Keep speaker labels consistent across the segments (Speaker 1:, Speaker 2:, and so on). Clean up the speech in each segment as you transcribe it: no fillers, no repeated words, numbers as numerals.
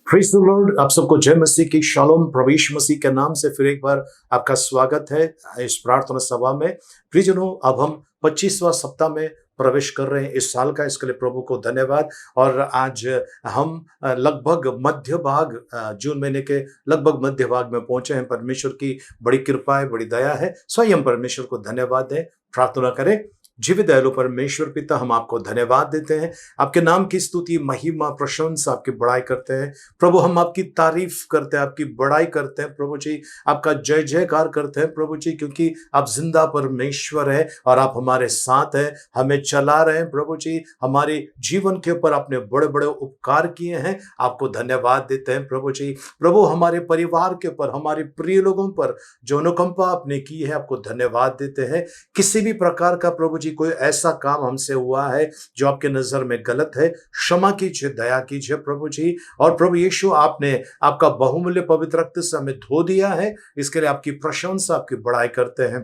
Speaker 1: Praise the Lord. आप सबको जय मसीह की शालोम। प्रभु यीशु मसीह के नाम से फिर एक बार आपका स्वागत है इस प्रार्थना सभा में। प्रियजनों, अब हम 25वां सप्ताह में प्रवेश कर रहे हैं इस साल का। इसके लिए प्रभु को धन्यवाद। और आज हम लगभग मध्य भाग, जून महीने के लगभग मध्य भाग में पहुंचे हैं। परमेश्वर की बड़ी कृपा है, बड़ी दया है। स्वयं हम परमेश्वर को धन्यवाद दें, प्रार्थना करें। जीवित दयालु परमेश्वर पिता, हम आपको धन्यवाद देते हैं, आपके नाम की स्तुति, महिमा, प्रशंसा, आपकी बड़ाई करते हैं। प्रभु, हम आपकी तारीफ करते हैं, आपकी बड़ाई करते हैं प्रभु जी, आपका जय जयकार करते हैं प्रभु जी, क्योंकि आप जिंदा परमेश्वर है और आप हमारे साथ हैं, हमें चला रहे हैं प्रभु जी। हमारे जीवन के ऊपर आपने बड़े बड़े उपकार किए हैं, आपको धन्यवाद देते हैं प्रभु जी। प्रभु, हमारे परिवार के ऊपर, हमारे प्रिय लोगों पर जो अनुकंपा आपने की है, आपको धन्यवाद देते हैं। किसी भी प्रकार का प्रभु जी कोई ऐसा काम हमसे हुआ है जो आपके नजर में गलत है, क्षमा कीजिए, दया कीजिए प्रभु जी। और प्रभु यीशु, आपने आपका बहुमूल्य पवित्र रक्त से हमें धो दिया है, इसके लिए आपकी प्रशंसा, आपकी बड़ाई करते हैं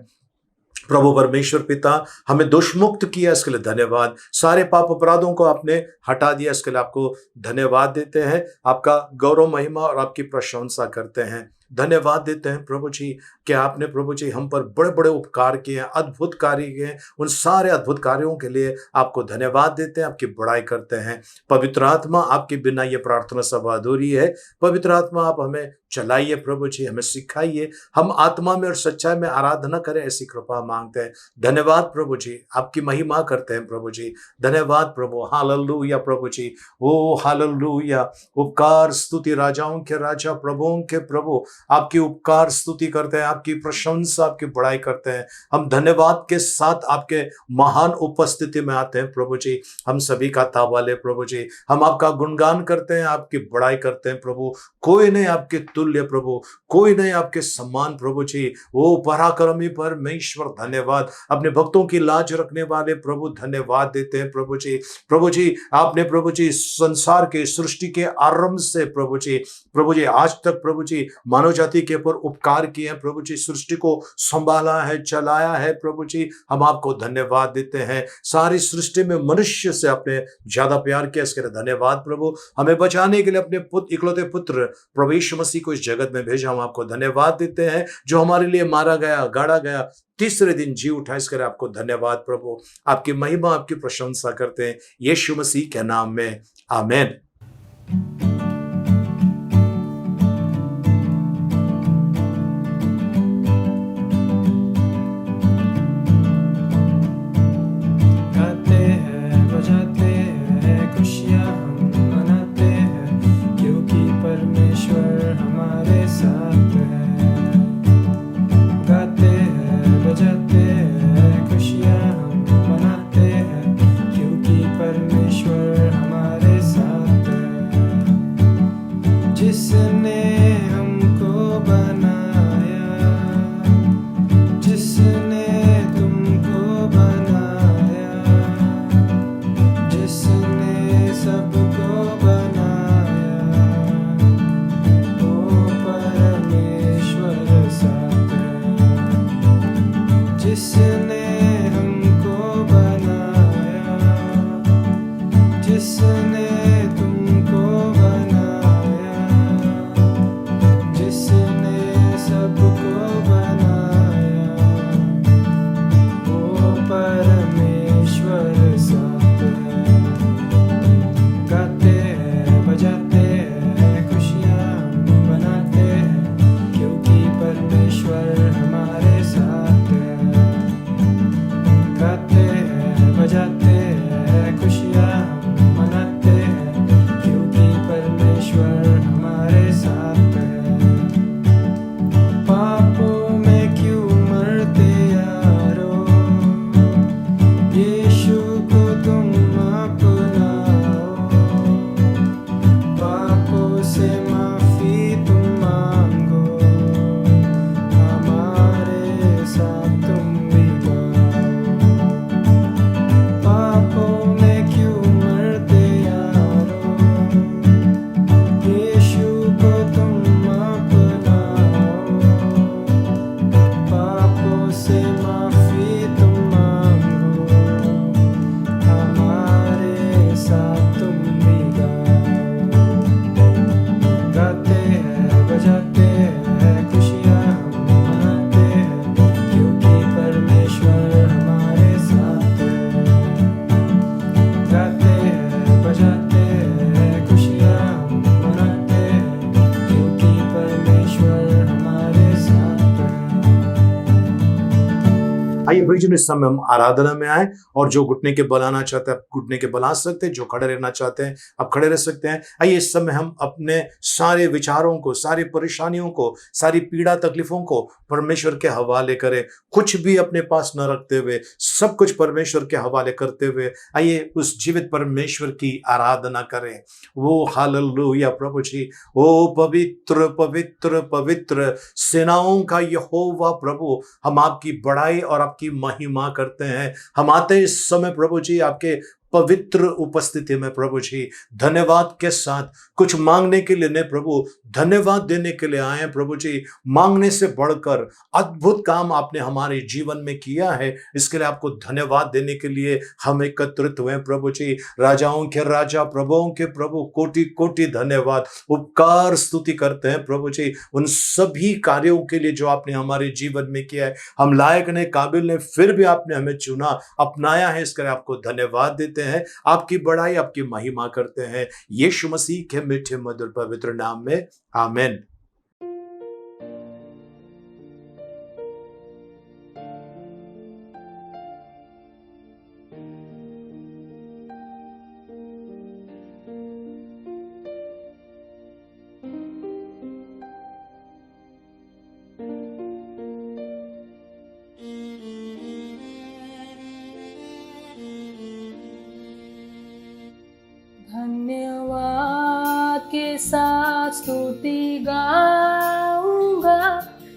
Speaker 1: प्रभु परमेश्वर पिता। हमें दोषमुक्त किया, इसके लिए धन्यवाद। सारे पाप अपराधों को आपने हटा दिया, इसके लिए आपको धन्यवाद देते हैं। आपका गौरव, महिमा और आपकी प्रशंसा करते हैं, धन्यवाद देते हैं प्रभु जी कि आपने प्रभु जी हम पर बड़े बड़े उपकार किए हैं, अद्भुत कार्य किए हैं। उन सारे अद्भुत कार्यों के लिए आपको धन्यवाद देते हैं, आपकी बड़ाई करते हैं। पवित्र आत्मा, आपके बिना ये प्रार्थना सभा अधूरी है। पवित्र आत्मा, आप हमें चलाइए प्रभु जी, हमें सिखाइए, हम आत्मा में और सच्चाई में आराधना करें, ऐसी कृपा मांगते हैं। धन्यवाद प्रभु जी, आपकी महिमा करते हैं प्रभु जी। धन्यवाद प्रभु। हालेलुया प्रभु जी, ओ हालेलुया। उपकार स्तुति राजाओं के राजा, प्रभुओं के प्रभु, आपकी उपकार स्तुति करते हैं, आपकी प्रशंसा, आपकी बड़ाई करते हैं। हम धन्यवाद के साथ आपके महान उपस्थिति में आते हैं प्रभु जी। हम सभी का ताबा ले प्रभु जी, हम आपका गुणगान करते हैं, आपकी बड़ाई करते हैं प्रभु। कोई नहीं आपके तुल्य प्रभु, कोई नहीं आपके समान प्रभु जी। वो पराक्रमी परमेश्वर, धन्यवाद। अपने भक्तों की लाज रखने वाले प्रभु, धन्यवाद देते हैं प्रभु जी। प्रभु जी, आपने प्रभु जी संसार के, सृष्टि के आरंभ से प्रभु जी आज तक प्रभु जी मानव जाति के ऊपर उपकार किए हैं प्रभु जी। सृष्टि को संभाला है, चलाया है प्रभु जी, हम आपको धन्यवाद देते हैं। सारी सृष्टि में मनुष्य से आपने ज्यादा प्यार किया, इसके लिए धन्यवाद प्रभु। हमें बचाने के लिए अपने इकलौते पुत्र प्रभु यीशु मसीह को इस जगत में भेजा, हम आपको धन्यवाद देते हैं। जो हमारे लिए मारा गया, गाड़ा गया, तीसरे दिन जी उठा, इसके लिए आपको धन्यवाद प्रभु। आपकी महिमा, आपकी प्रशंसा करते हैं यीशु मसीह के नाम में, आमीन।
Speaker 2: बजाते हैं, खुशियाँ मनाते
Speaker 1: आइए प्रियजन, इस समय हम आराधना में आए और जो घुटने के बल आना चाहते हैं आप घुटने के बल आ सकते हैं, जो खड़े रहना चाहते हैं आप खड़े रह सकते हैं। आइए इस समय हम अपने सारे विचारों को, सारी परेशानियों को, सारी पीड़ा तकलीफों को परमेश्वर के हवाले करें। कुछ भी अपने पास न रखते हुए सब कुछ परमेश्वर के हवाले करते हुए आइए उस जीवित परमेश्वर की आराधना करें। वो हालेलुया प्रभु जी, ओ पवित्र पवित्र पवित्र सेनाओं का यहोवा प्रभु, हम आपकी बड़ाई और आपकी महिमा करते हैं। हम आते इस समय प्रभु जी आपके पवित्र उपस्थिति में प्रभु जी धन्यवाद के साथ, कुछ मांगने के लिए नहीं प्रभु, धन्यवाद देने के लिए आए प्रभु जी। मांगने से बढ़कर अद्भुत काम आपने हमारे जीवन में किया है, इसके लिए आपको धन्यवाद देने के लिए हम एकत्रित हुए प्रभु जी। राजाओं के राजा, प्रभुओं के प्रभु, कोटि कोटि धन्यवाद, उपकार स्तुति करते हैं प्रभु जी उन सभी कार्यों के लिए जो आपने हमारे जीवन में किया है। हम लायक ने, काबिल ने, फिर भी आपने हमें चुना, अपनाया है, इसके लिए आपको धन्यवाद देते हैं। आपकी बड़ाई, आपकी महिमा करते हैं यीशु मसीह के मीठे मधुर पवित्र नाम में, आमीन।
Speaker 2: धन्यवाद के साथ स्तुति गाऊंगा,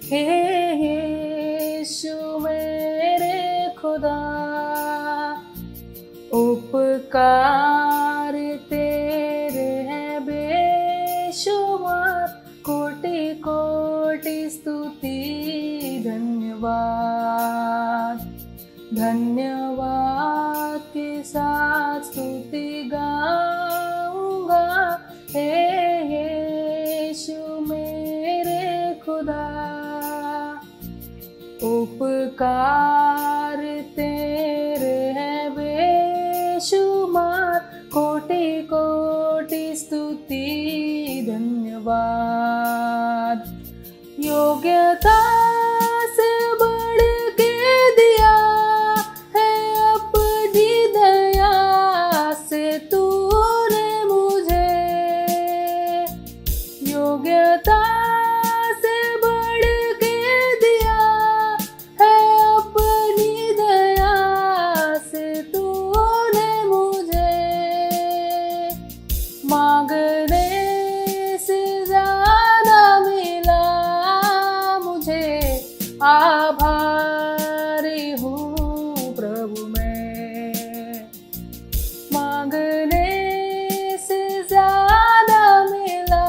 Speaker 2: हे यीशु मेरे खुदा। उपकार तेरे हैं बेशुमार, कोटि कोटि स्तुति धन्यवाद। धन्यवाद के साथ स्तुति गाऊंगा, हे यीशु मेरे खुदा। उपकार तेरे हैं बेशुमार, कोटि कोटि स्तुति धन्यवाद। योग्यता से बढ़ के दिया है अपनी दया से तूने मुझे। योग्यता से बढ़ के दिया है अपनी दया से तूने मुझे। मांगने से ज्यादा मिला मुझे, आभारी हूँ प्रभु मैं। मांगने से ज्यादा मिला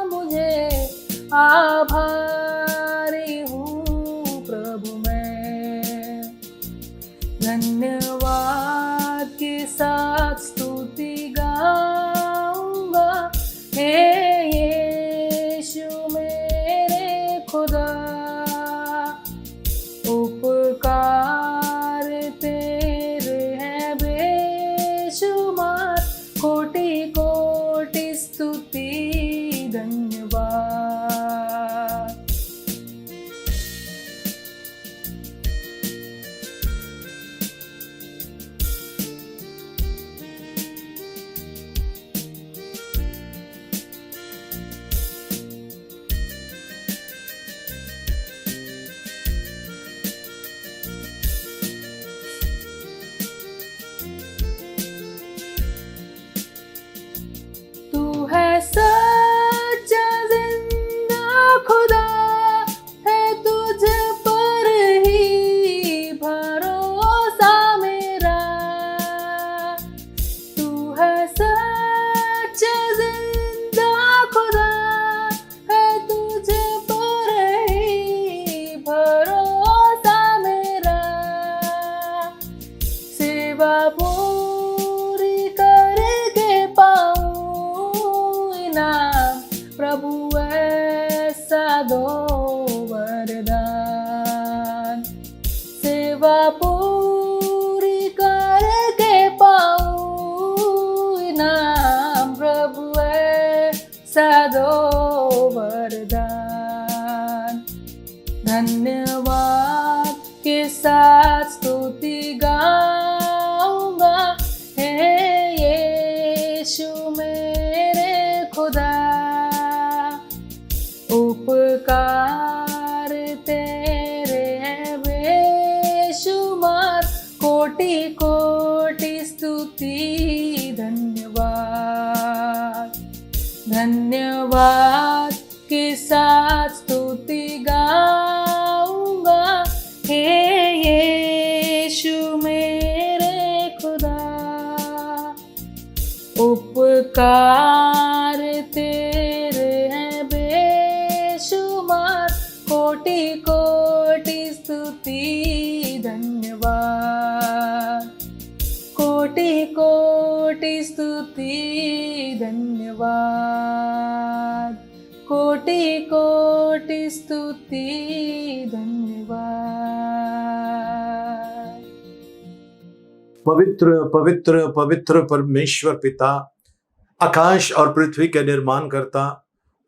Speaker 2: मुझे, आभारी हूँ प्रभु मैं। धन्यवाद के साथ स्तुति गाऊंगा, हे यीशु मेरे खुदा। उपकार तेरे हैं बेशुमार, कोटि कोटि स्तुति धन्यवाद। तू है सच्चा जिंदा खुदा, है तुझ पर ही भरोसा मेरा। तू है सच्चा जिंदा खुदा, है तुझ पर ही भरोसा मेरा। सेवा पूरी करके पाऊं इनाम, प्रभु ऐसा दो वरदान। सेवा पूरी करके पाऊं इनाम, प्रभु ऐसा दो वरदान। धन्यवाद के साथ स्तुति गाऊंगा, हे यीशु मेरे खुदा। उपकार तेरे हैं बेशुमार, कोटि कोटि स्तुति धन्यवाद। धन्यवाद के साथ स्तुति गाऊंगा, हे यीशु मेरे खुदा। उपकार तेरे हैं बेशुमार, कोटि कोटि स्तुति धन्यवाद। कोटि कोटि स्तुति धन्यवाद। कोटि कोटि स्तुति धन्यवाद।
Speaker 1: पवित्र पवित्र पवित्र परमेश्वर पिता, आकाश और पृथ्वी के निर्माण करता,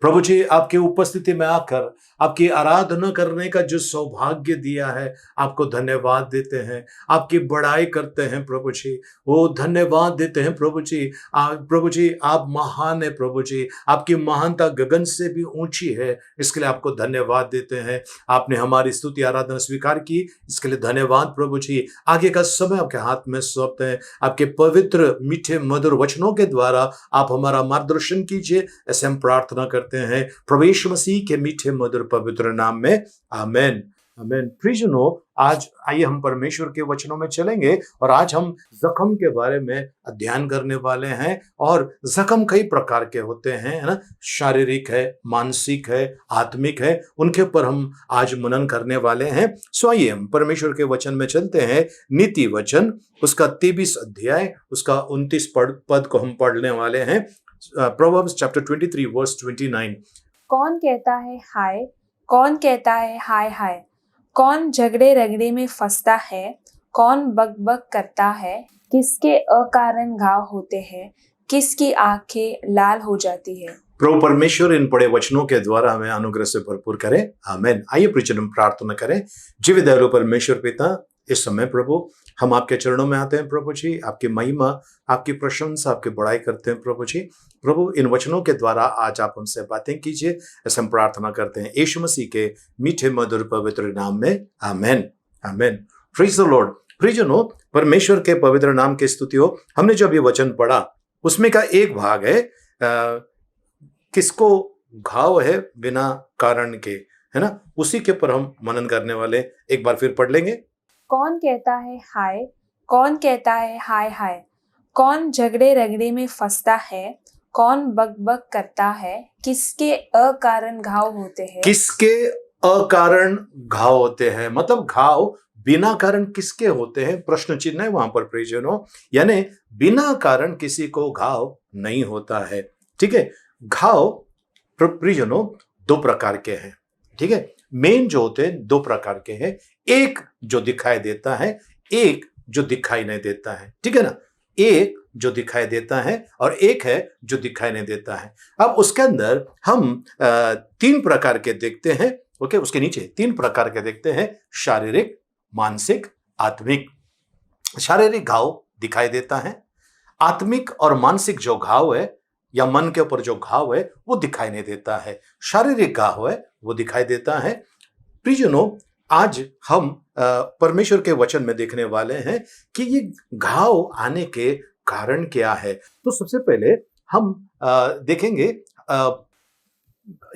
Speaker 1: प्रभु जी आपकी उपस्थिति में आकर आपकी आराधना करने का जो सौभाग्य दिया है, आपको धन्यवाद देते हैं, आपकी बड़ाई करते हैं प्रभु जी। वो धन्यवाद देते हैं प्रभु जी। प्रभु जी आप महान है प्रभु जी, आपकी महानता गगन से भी ऊंची है, इसके लिए आपको धन्यवाद देते हैं। आपने हमारी स्तुति आराधना स्वीकार की, इसके लिए धन्यवाद प्रभु जी। आगे का समय आपके हाथ में सौंपते हैं, आपके पवित्र मीठे मधुर वचनों के द्वारा आप हमारा मार्गदर्शन कीजिए, ऐसे हम प्रार्थना करते हैं प्रभु यीशु मसीह के मीठे मधुर पवित्र नाम में, आमेन आमेन। प्रियजनों, आज आइए हम परमेश्वर के वचनों में चलेंगे और आज हम जख्म के बारे में अध्ययन करने वाले हैं। और जख्म कई प्रकार के होते हैं, है ना, शारीरिक है, मानसिक है, आत्मिक है, उनके ऊपर हम आज मनन करने वाले हैं। सो आइए हम परमेश्वर के वचन में चलते हैं। नीति वचन उसका 23 अध्याय उसका 29 पद को हम पढ़ने वाले हैं। Proverbs chapter 23 verse 29।
Speaker 3: कौन कहता है हाय, कौन कहता है हाय हाय, कौन झगड़े रगड़े में फंसता है, कौन बकबक करता है, किसके अकारण घाव होते हैं, किसकी आंखें लाल हो जाती है।
Speaker 1: प्रभु परमेश्वर इन पढ़े वचनों के द्वारा हमें अनुग्रह से भरपूर करे, आमेन। आइए प्रियजन हम प्रार्थना करें। जीवित दयालु परमेश्वर पिता, इस समय प्रभु हम आपके चरणों में आते हैं प्रभु जी, आपकी महिमा, आपकी प्रशंसा, आपकी बड़ाई करते हैं प्रभु जी। प्रभु इन वचनों के द्वारा आज आप हमसे बातें कीजिए, ऐसे हम प्रार्थना करते हैं यीशु मसीह के मीठे मधुर पवित्र नाम में, amen amen. Praise the Lord. प्रियजनों, परमेश्वर के पवित्र नाम की स्तुति हो। हमने जो अभी वचन पढ़ा उसमें का एक भाग है किसको घाव है बिना कारण के, है ना, उसी के ऊपर हम मनन करने वाले। एक बार फिर पढ़ लेंगे।
Speaker 3: कौन कहता है हाय, कौन कहता है हाय हाय, कौन झगड़े रगड़े में फंसता है, कौन बकबक करता है, किसके अकारण घाव होते हैं।
Speaker 1: किसके अकारण घाव होते हैं, मतलब घाव बिना कारण किसके होते हैं, प्रश्न चिन्ह है वहां पर प्रियजनों, यानी बिना कारण किसी को घाव नहीं होता है। ठीक है, घाव प्रियजनों दो प्रकार के हैं। ठीक है, मेन जो होते हैं दो प्रकार के हैं, एक जो दिखाई देता है, एक जो दिखाई नहीं देता है। ठीक है ना, एक जो दिखाई देता है और एक है जो दिखाई नहीं देता है। अब उसके अंदर हम 3 प्रकार के देखते हैं। ओके, उसके नीचे 3 प्रकार के देखते हैं, शारीरिक, मानसिक, आत्मिक। शारीरिक घाव दिखाई देता है, आत्मिक और मानसिक जो घाव है या मन के ऊपर जो घाव है वो दिखाई नहीं देता है। शारीरिक घाव है वो दिखाई देता है। प्रियजनों, आज हम परमेश्वर के वचन में देखने वाले हैं कि ये घाव आने के कारण क्या है। तो सबसे पहले हम देखेंगे,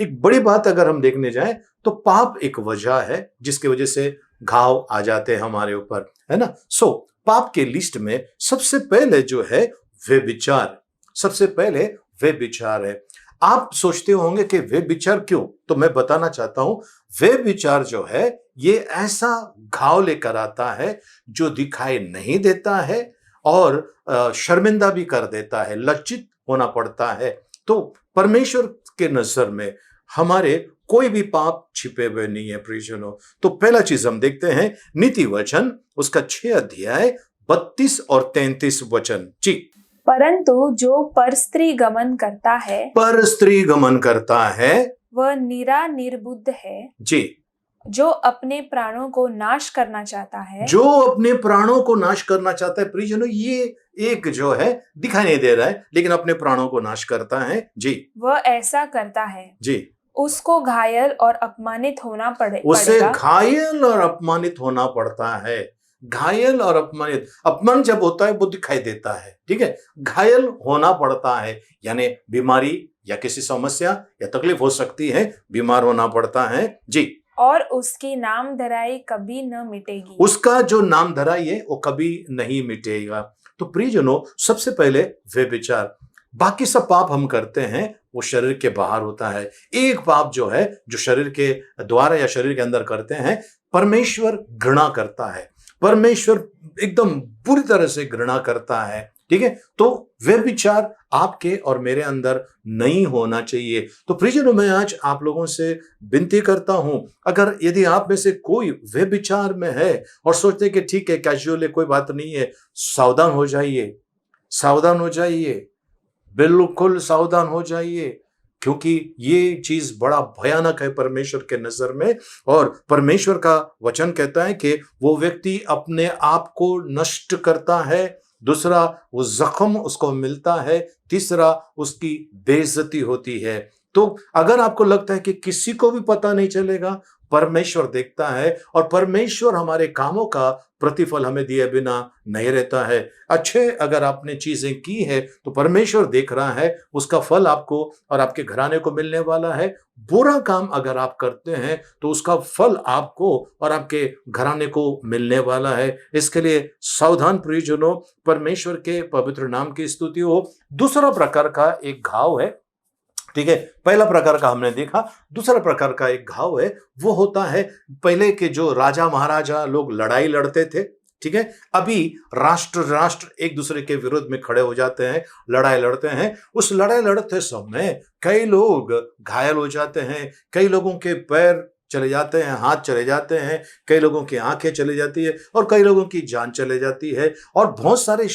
Speaker 1: एक बड़ी बात अगर हम देखने जाएं तो पाप एक वजह है जिसकी वजह से घाव आ जाते हैं हमारे ऊपर, है ना। सो पाप के लिस्ट में सबसे पहले जो है व्यभिचार, सबसे पहले व्यभिचार है। आप सोचते होंगे कि व्यभिचार क्यों, तो मैं बताना चाहता हूं, व्यभिचार जो है ये ऐसा घाव लेकर आता है जो दिखाई नहीं देता है और शर्मिंदा भी कर देता है, लज्जित होना पड़ता है। तो परमेश्वर के नजर में हमारे कोई भी पाप छिपे हुए नहीं है प्रियजनों। तो पहला चीज हम देखते हैं नीति वचन उसका 6 अध्याय 32 और 33 वचन जी।
Speaker 3: परंतु जो पर स्त्री गमन करता है,
Speaker 1: पर स्त्री गमन करता है,
Speaker 3: वह निरा निर्बुद्ध है
Speaker 1: जी।
Speaker 3: जो अपने प्राणों को नाश करना चाहता है,
Speaker 1: जो अपने प्राणों को नाश करना चाहता है, प्रियजनों, ये एक जो है दिखाई नहीं दे रहा है, लेकिन अपने प्राणों को नाश करता है जी,
Speaker 3: वह ऐसा करता है,
Speaker 1: जी,
Speaker 3: उसको घायल और अपमानित होना
Speaker 1: उसे
Speaker 3: पड़ेगा।
Speaker 1: घायल और अपमानित होना पड़ता है। घायल और अपमानित, अपमान जब होता है वो दिखाई देता है, ठीक है, घायल होना पड़ता है, यानी बीमारी या किसी समस्या या तकलीफ हो सकती है, बीमार होना पड़ता है जी,
Speaker 3: और उसकी नाम धराई कभी न मिटेगी।
Speaker 1: उसका जो नाम धराई है वो कभी नहीं मिटेगा। तो प्रियजनों, सबसे पहले वे विचार, बाकी सब पाप हम करते हैं वो शरीर के बाहर होता है। एक पाप जो है, जो शरीर के द्वारा या शरीर के अंदर करते हैं, परमेश्वर घृणा करता है, परमेश्वर एकदम बुरी तरह से घृणा करता है, ठीक है। तो वे विचार आपके और मेरे अंदर नहीं होना चाहिए। तो प्रियजनों, मैं आज आप लोगों से विनती करता हूं, अगर यदि आप में से कोई वे विचार में है और सोचते कि ठीक है, कैजुअल है, कोई बात नहीं है, सावधान हो जाइए, सावधान हो जाइए, बिल्कुल सावधान हो जाइए, क्योंकि ये चीज बड़ा भयानक है परमेश्वर के नजर में। और परमेश्वर का वचन कहता है कि वो व्यक्ति अपने आप को नष्ट करता है, दूसरा वो जख्म उसको मिलता है, तीसरा उसकी बेइज्जती होती है। तो अगर आपको लगता है कि किसी को भी पता नहीं चलेगा, परमेश्वर देखता है, और परमेश्वर हमारे कामों का प्रतिफल हमें दिए बिना नहीं रहता है। अच्छे अगर आपने चीजें की है तो परमेश्वर देख रहा है, उसका फल आपको और आपके घराने को मिलने वाला है। बुरा काम अगर आप करते हैं तो उसका फल आपको और आपके घराने को मिलने वाला है। इसके लिए सावधान प्रियजनों, परमेश्वर के पवित्र नाम की स्तुति हो। दूसरा प्रकार का एक घाव है, ठीक है, पहला प्रकार का हमने देखा, दूसरा प्रकार का एक घाव है, वो होता है पहले के जो राजा महाराजा लोग लड़ाई लड़ते थे, ठीक है, अभी राष्ट्र राष्ट्र एक दूसरे के विरोध में खड़े हो जाते हैं, लड़ाई लड़ते हैं। उस लड़ाई लड़ते समय कई लोग घायल हो जाते हैं, कई लोगों के पैर चले जाते हैं, हाथ चले जाते हैं, कई लोगों की आंखें चली जाती है और कई लोगों की जान चले जाती है। और बहुत सारे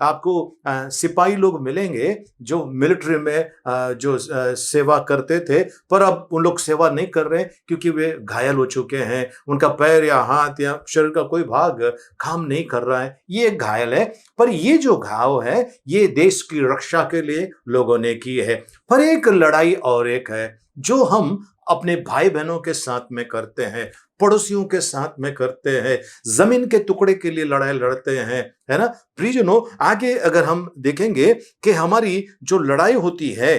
Speaker 1: आपको सिपाही लोग मिलेंगे जो मिलिट्री में जो सेवा करते थे, पर अब उन लोग सेवा नहीं कर रहे क्योंकि वे घायल हो चुके हैं, उनका पैर या हाथ या शरीर का कोई भाग काम नहीं कर रहा है, ये एक घायल है। पर ये जो घाव है, ये देश की रक्षा के लिए लोगों ने की है। पर एक लड़ाई और एक है जो हम अपने भाई बहनों के साथ में करते हैं, पड़ोसियों के साथ में करते हैं, जमीन के टुकड़े के लिए लड़ाई लड़ते हैं, है ना प्रियजनों। आगे अगर हम देखेंगे कि हमारी जो लड़ाई होती है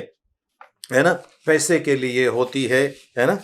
Speaker 1: ना, पैसे के लिए होती है ना,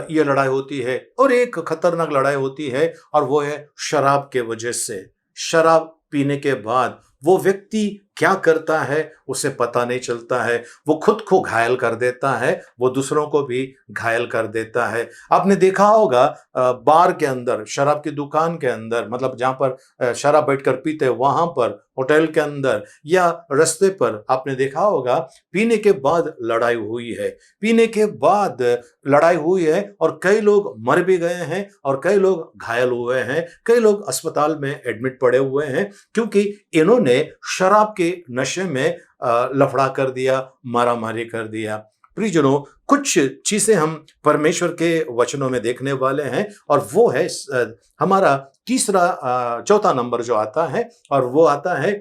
Speaker 1: ये लड़ाई होती है। और एक खतरनाक लड़ाई होती है और वो है शराब के वजह से। शराब पीने के बाद वो व्यक्ति क्या करता है उसे पता नहीं चलता है, वो खुद को घायल कर देता है, वो दूसरों को भी घायल कर देता है। आपने देखा होगा बार के अंदर, शराब की दुकान के अंदर, मतलब जहां पर शराब बैठकर पीते हैं वहां पर, होटल के अंदर या रास्ते पर, आपने देखा होगा पीने के बाद लड़ाई हुई है, पीने के बाद लड़ाई हुई है और कई लोग मर भी गए हैं और कई लोग घायल हुए हैं, कई लोग अस्पताल में एडमिट पड़े हुए हैं, क्योंकि इन्होंने शराब के नशे में लफड़ा कर दिया, मारामारी कर दिया। प्रियजनों, कुछ चीजें हम परमेश्वर के वचनों में देखने वाले हैं और वो है हमारा तीसरा चौथा नंबर जो आता है, और वो आता है,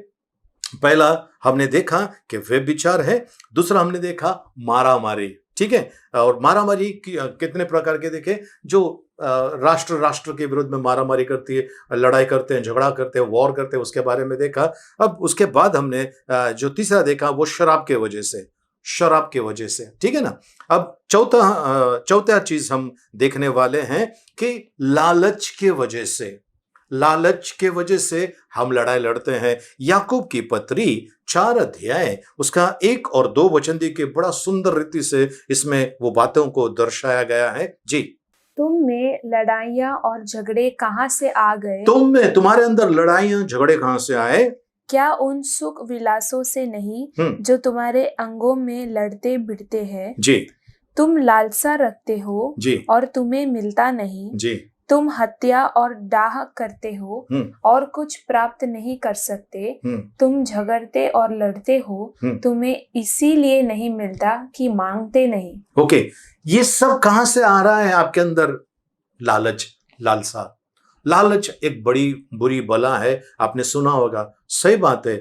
Speaker 1: पहला हमने देखा कि व्यभिचार है, दूसरा हमने देखा मारामारी, ठीक है। और मारामारी कितने प्रकार के देखे, जो राष्ट्र राष्ट्र के विरुद्ध में मारामारी करती है, लड़ाई करते हैं, झगड़ा करते हैं, वॉर करते हैं, उसके बारे में देखा। अब उसके बाद हमने जो तीसरा देखा वो शराब के वजह से, शराब के वजह से, ठीक है ना। अब चौथा चीज हम देखने वाले हैं कि लालच के वजह से, लालच के वजह से हम लड़ाई लड़ते हैं। याकूब की पत्री 4 अध्याय उसका 1 और 2 वचन दी के बड़ा सुंदर रीति से इसमें वो बातों को दर्शाया गया है जी।
Speaker 3: तुम में लड़ाइयाँ और झगड़े कहाँ से आ गए?
Speaker 1: तुम में, तुम्हारे अंदर लड़ाइयां झगड़े कहाँ से आए?
Speaker 3: क्या उन सुख विलासों से नहीं जो तुम्हारे अंगों में लड़ते भिड़ते हैं?
Speaker 1: जी।
Speaker 3: तुम लालसा रखते हो
Speaker 1: जी।
Speaker 3: और तुम्हें मिलता नहीं।
Speaker 1: जी।
Speaker 3: तुम हत्या और डाह करते हो और कुछ प्राप्त नहीं कर सकते। तुम झगड़ते और लड़ते हो, तुम्हें इसीलिए नहीं मिलता कि मांगते नहीं।
Speaker 1: ओके, ये सब कहां से आ रहा है आपके अंदर? लालच, लालसा। लालच एक बड़ी बुरी बला है, आपने सुना होगा। सही बात है।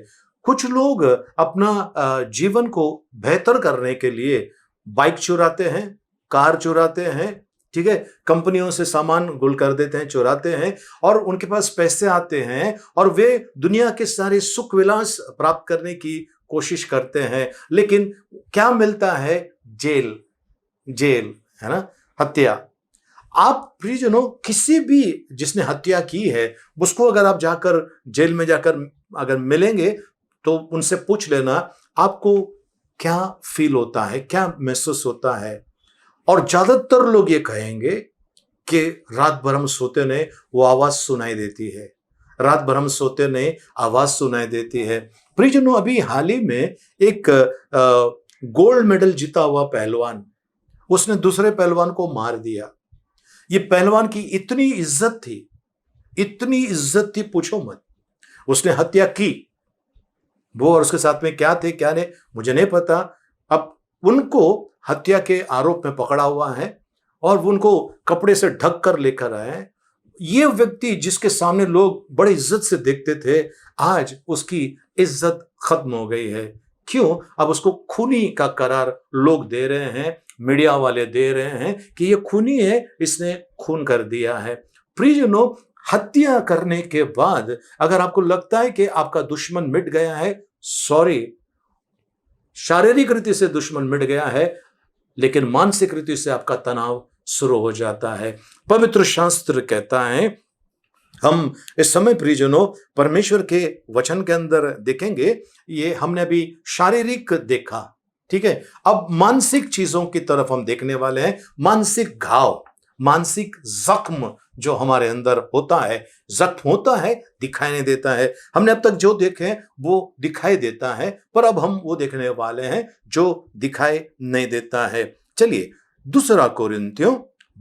Speaker 1: कुछ लोग अपना जीवन को बेहतर करने के लिए बाइक चुराते हैं, कार चुराते हैं, ठीक है, कंपनियों से सामान गुल कर देते हैं, चुराते हैं, और उनके पास पैसे आते हैं और वे दुनिया के सारे सुख विलास प्राप्त करने की कोशिश करते हैं, लेकिन क्या मिलता है? जेल, जेल, है ना, हत्या। आप प्रियजनों, किसी भी जिसने हत्या की है उसको अगर आप जाकर जेल में जाकर अगर मिलेंगे तो उनसे पूछ लेना आपको क्या फील होता है, क्या महसूस होता है। और ज्यादातर लोग ये कहेंगे कि रात भर हम सोते नहीं, वो आवाज सुनाई देती है, रात भर हम सोते नहीं, आवाज सुनाई देती है। प्रियजनों, अभी हाल ही में एक गोल्ड मेडल जीता हुआ पहलवान, उसने दूसरे पहलवान को मार दिया। ये पहलवान की इतनी इज्जत थी, इतनी इज्जत थी, पूछो मत। उसने हत्या की। वो और उसके साथ में क्या थे क्या नहीं मुझे नहीं पता। अब उनको हत्या के आरोप में पकड़ा हुआ है और उनको कपड़े से ढक कर लेकर आए। ये व्यक्ति जिसके सामने लोग बड़ी इज्जत से देखते थे, आज उसकी इज्जत खत्म हो गई है। क्यों? अब उसको खूनी का करार लोग दे रहे हैं, मीडिया वाले दे रहे हैं कि ये खूनी है, इसने खून कर दिया है। प्रियजनों, हत्या करने के बाद अगर आपको लगता है कि आपका दुश्मन मिट गया है, सॉरी, शारीरिक रीति से दुश्मन मिट गया है, लेकिन मानसिक रीति से आपका तनाव शुरू हो जाता है। पवित्र शास्त्र कहता है, हम इस समय प्रियजनों परमेश्वर के वचन के अंदर देखेंगे। ये हमने अभी शारीरिक देखा, ठीक है, अब मानसिक चीजों की तरफ हम देखने वाले हैं। मानसिक घाव, मानसिक जख्म जो हमारे अंदर होता है, जख्म होता है, दिखाई नहीं देता है। हमने अब तक जो देखे हैं वो दिखाई देता है, पर अब हम वो देखने वाले हैं जो दिखाई नहीं देता है। चलिए, दूसरा कोरिन्थियों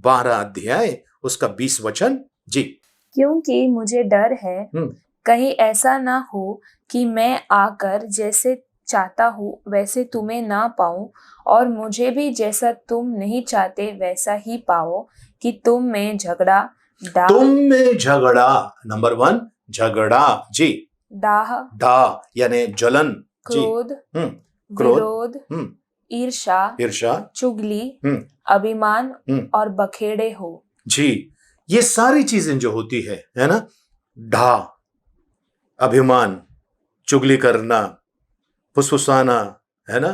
Speaker 1: 12 अध्याय उसका 20 वचन जी।
Speaker 3: क्योंकि मुझे डर है कहीं ऐसा ना हो कि मैं आकर जैसे चाहता हूँ वैसे तुम्हें ना पाऊं, और मुझे भी जैसा तुम नहीं चाहते वैसा ही पाओ, कि तुम में झगड़ा, डाह,
Speaker 1: तुम में झगड़ा, नंबर 1 झगड़ा जी,
Speaker 3: डाह,
Speaker 1: डाह यानी जलन जी,
Speaker 3: क्रोध,
Speaker 1: क्रोध,
Speaker 3: विरोध, ईर्ष्या,
Speaker 1: ईर्ष्या,
Speaker 3: चुगली, अभिमान
Speaker 1: हम्म,
Speaker 3: और बखेड़े हो
Speaker 1: जी। ये सारी चीजें जो होती है ना, ढा, अभिमान, चुगली करना, फुसफुसाना, है ना,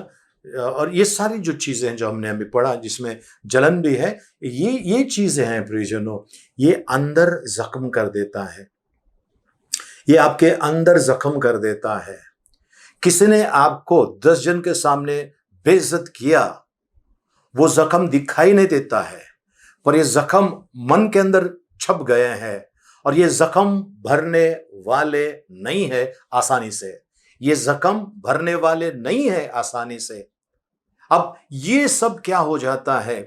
Speaker 1: और ये सारी जो चीजें हैं जो हमने अभी पढ़ा, जिसमें जलन भी है, ये चीजें हैं प्रियजनों, ये अंदर जख्म कर देता है, ये आपके अंदर जख्म कर देता है। किसी ने आपको 10 जन के सामने बेइज्जत किया, वो जख्म दिखाई नहीं देता है, पर ये जख्म मन के अंदर छप गए हैं, और ये जख्म भरने वाले नहीं है आसानी से, ये जख्म भरने वाले नहीं है आसानी से। अब ये सब क्या हो जाता है,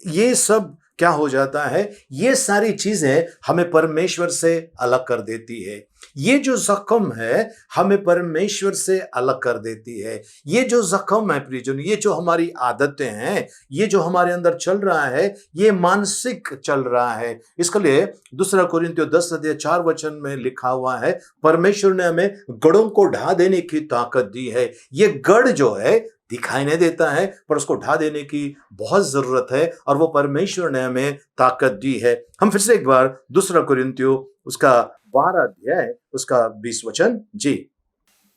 Speaker 1: ये सब क्या हो जाता है, ये सारी चीजें हमें परमेश्वर से अलग कर देती है। ये जो जख्म है हमें परमेश्वर से अलग कर देती है। ये जो जख्म है प्रियजन, ये जो हमारी आदतें हैं, ये जो हमारे अंदर चल रहा है, ये मानसिक चल रहा है। इसके लिए 2 कोरिन्थियों 10 अध्याय 4 वचन में लिखा हुआ है, परमेश्वर ने हमें गढ़ों को ढा देने की ताकत दी है। ये गढ़ जो है दिखाई नहीं देता है, पर उसको ढा देने की बहुत जरूरत है, और वो परमेश्वर ने हमें ताकत दी है। हम फिर से एक बार 2 कोरिन्थियों उसका 12 अध्याय उसका 20 वचन जी।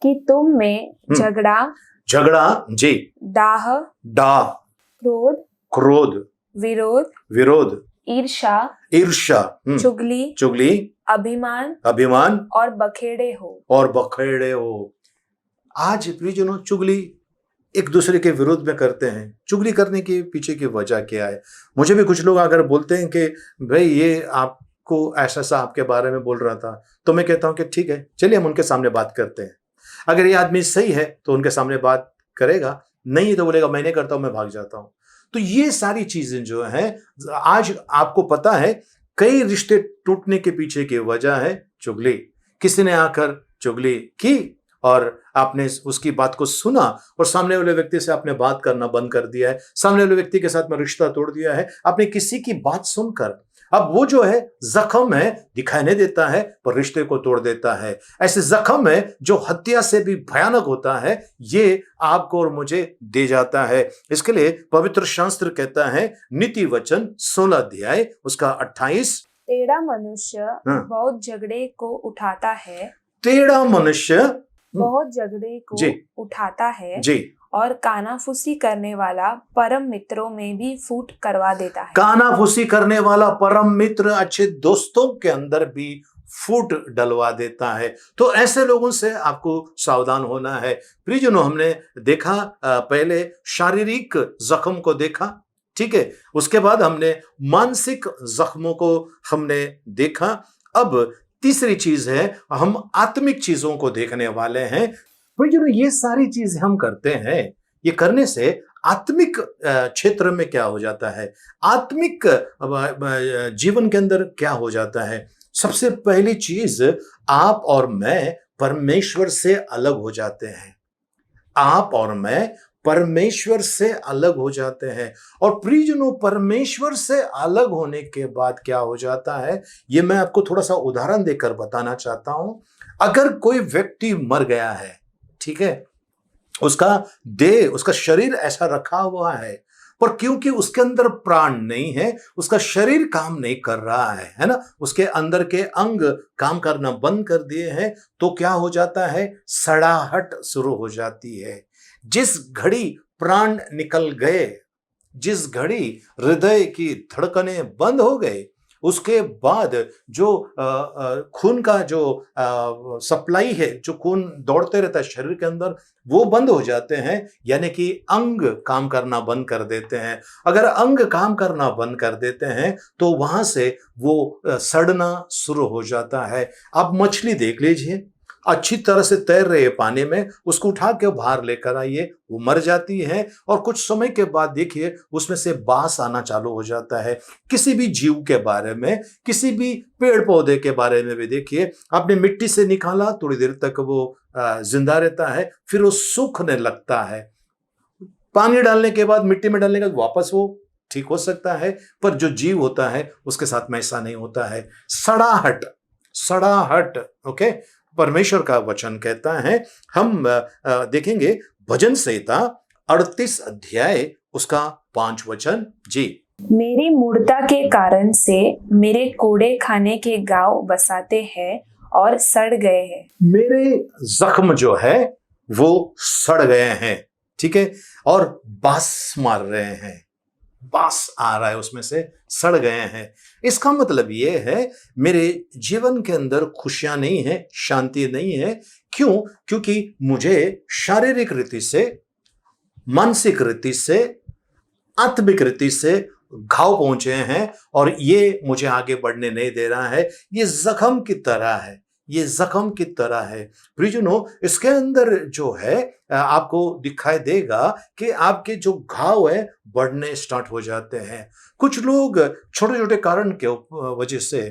Speaker 3: कि तुम में झगड़ा,
Speaker 1: झगड़ा जी,
Speaker 3: डाह,
Speaker 1: डाह,
Speaker 3: क्रोध,
Speaker 1: क्रोध,
Speaker 3: विरोध,
Speaker 1: विरोध,
Speaker 3: ईर्ष्या,
Speaker 1: ईर्ष्या,
Speaker 3: चुगली,
Speaker 1: चुगली,
Speaker 3: अभिमान,
Speaker 1: अभिमान
Speaker 3: और बखेड़े हो,
Speaker 1: और बखेड़े हो। आज प्रियजनों, चुगली एक दूसरे के विरोध में करते हैं। चुगली करने के पीछे की वजह क्या है? मुझे भी कुछ लोग अगर बोलते हैं कि भाई ये आपको ऐसा सा आपके बारे में बोल रहा था, तो मैं कहता हूं कि ठीक है, चलिए हम उनके सामने बात करते हैं। अगर ये आदमी सही है तो उनके सामने बात करेगा, नहीं तो बोलेगा मैं नहीं करता हूं, मैं भाग जाता हूं। तो ये सारी चीजें जो है, आज आपको पता है कई रिश्ते टूटने के पीछे की वजह है चुगली। किसी ने आकर चुगली की और आपने उसकी बात को सुना और सामने वाले व्यक्ति से आपने बात करना बंद कर दिया है, सामने वाले व्यक्ति के साथ में रिश्ता तोड़ दिया है। आपने किसी की बात सुनकर अब वो जो है जख्म है, दिखाई नहीं देता है पर रिश्ते को तोड़ देता है। ऐसे जख्म है जो हत्या से भी भयानक होता है, ये आपको और मुझे दे जाता है। इसके लिए पवित्र शास्त्र कहता है नीति वचन 16 अध्याय उसका 28,
Speaker 3: टेढ़ा मनुष्य
Speaker 1: हाँ।
Speaker 3: बहुत झगड़े को उठाता है,
Speaker 1: टेढ़ा मनुष्य
Speaker 3: बहुत झगड़े को
Speaker 1: जी।
Speaker 3: उठाता है
Speaker 1: जी,
Speaker 3: और कानाफूसी करने वाला परम मित्रों में भी फूट करवा देता है।
Speaker 1: कानाफूसी करने वाला परम मित्र अच्छे दोस्तों के अंदर भी फूट डलवा देता है। तो ऐसे लोगों से आपको सावधान होना है। प्रियजनों, हमने देखा पहले शारीरिक जख्म को देखा, ठीक है, उसके बाद हमने मानसिक जख्मों को हमने देखा। अब तीसरी चीज है, हम आत्मिक चीजों को देखने वाले हैं। प्रियजनों, ये सारी चीज हम करते हैं, ये करने से आत्मिक क्षेत्र में क्या हो जाता है, आत्मिक जीवन के अंदर क्या हो जाता है। सबसे पहली चीज, आप और मैं परमेश्वर से अलग हो जाते हैं। आप और मैं परमेश्वर से अलग हो जाते हैं। और प्रियजनों, परमेश्वर से अलग होने के बाद क्या हो जाता है, ये मैं आपको थोड़ा सा उदाहरण देकर बताना चाहता हूं। अगर कोई व्यक्ति मर गया है, ठीक है, उसका देह, उसका शरीर ऐसा रखा हुआ है, पर क्योंकि उसके अंदर प्राण नहीं है, उसका शरीर काम नहीं कर रहा है ना, उसके अंदर के अंग काम करना बंद कर दिए हैं, तो क्या हो जाता है, सड़ाहट शुरू हो जाती है। जिस घड़ी प्राण निकल गए, जिस घड़ी हृदय की धड़कनें बंद हो गए, उसके बाद जो खून का जो सप्लाई है, जो खून दौड़ते रहता है शरीर के अंदर, वो बंद हो जाते हैं, यानी कि अंग काम करना बंद कर देते हैं। अगर अंग काम करना बंद कर देते हैं तो वहां से वो सड़ना शुरू हो जाता है। आप मछली देख लीजिए, अच्छी तरह से तैर रहे पानी में, उसको उठा के बाहर लेकर आइए, वो मर जाती है और कुछ समय के बाद देखिए उसमें से बास आना चालू हो जाता है। किसी भी जीव के बारे में, किसी भी पेड़ पौधे के बारे में भी देखिए, आपने मिट्टी से निकाला, थोड़ी देर तक वो जिंदा रहता है, फिर वो सूखने लगता है। पानी डालने के बाद, मिट्टी में डालने के बाद वापस वो ठीक हो सकता है, पर जो जीव होता है उसके साथ में ऐसा नहीं होता है। सड़ाहट, सड़ाहट, ओके। परमेश्वर का वचन कहता है, हम देखेंगे भजन संहिता 38 अध्याय उसका 5 वचन जी।
Speaker 3: मेरी मूढ़ता के कारण से मेरे कोड़े खाने के गांव बसाते हैं और सड़ गए हैं। मेरे
Speaker 1: जख्म जो है वो सड़ गए हैं, ठीक है, और बास मार रहे हैं, बास आ रहा है उसमें से, सड़ गए हैं। इसका मतलब ये है, मेरे जीवन के अंदर खुशियां नहीं है, शांति नहीं है। क्यों? क्योंकि मुझे शारीरिक रीति से, मानसिक रीति से, आत्मिक रीति से घाव पहुंचे हैं और ये मुझे आगे बढ़ने नहीं दे रहा है। ये जख्म की तरह है, ये जख्म की तरह है। प्रियजनों, इसके अंदर जो है आपको दिखाई देगा कि आपके जो घाव है बढ़ने स्टार्ट हो जाते हैं। कुछ लोग छोटे छोटे कारण के वजह से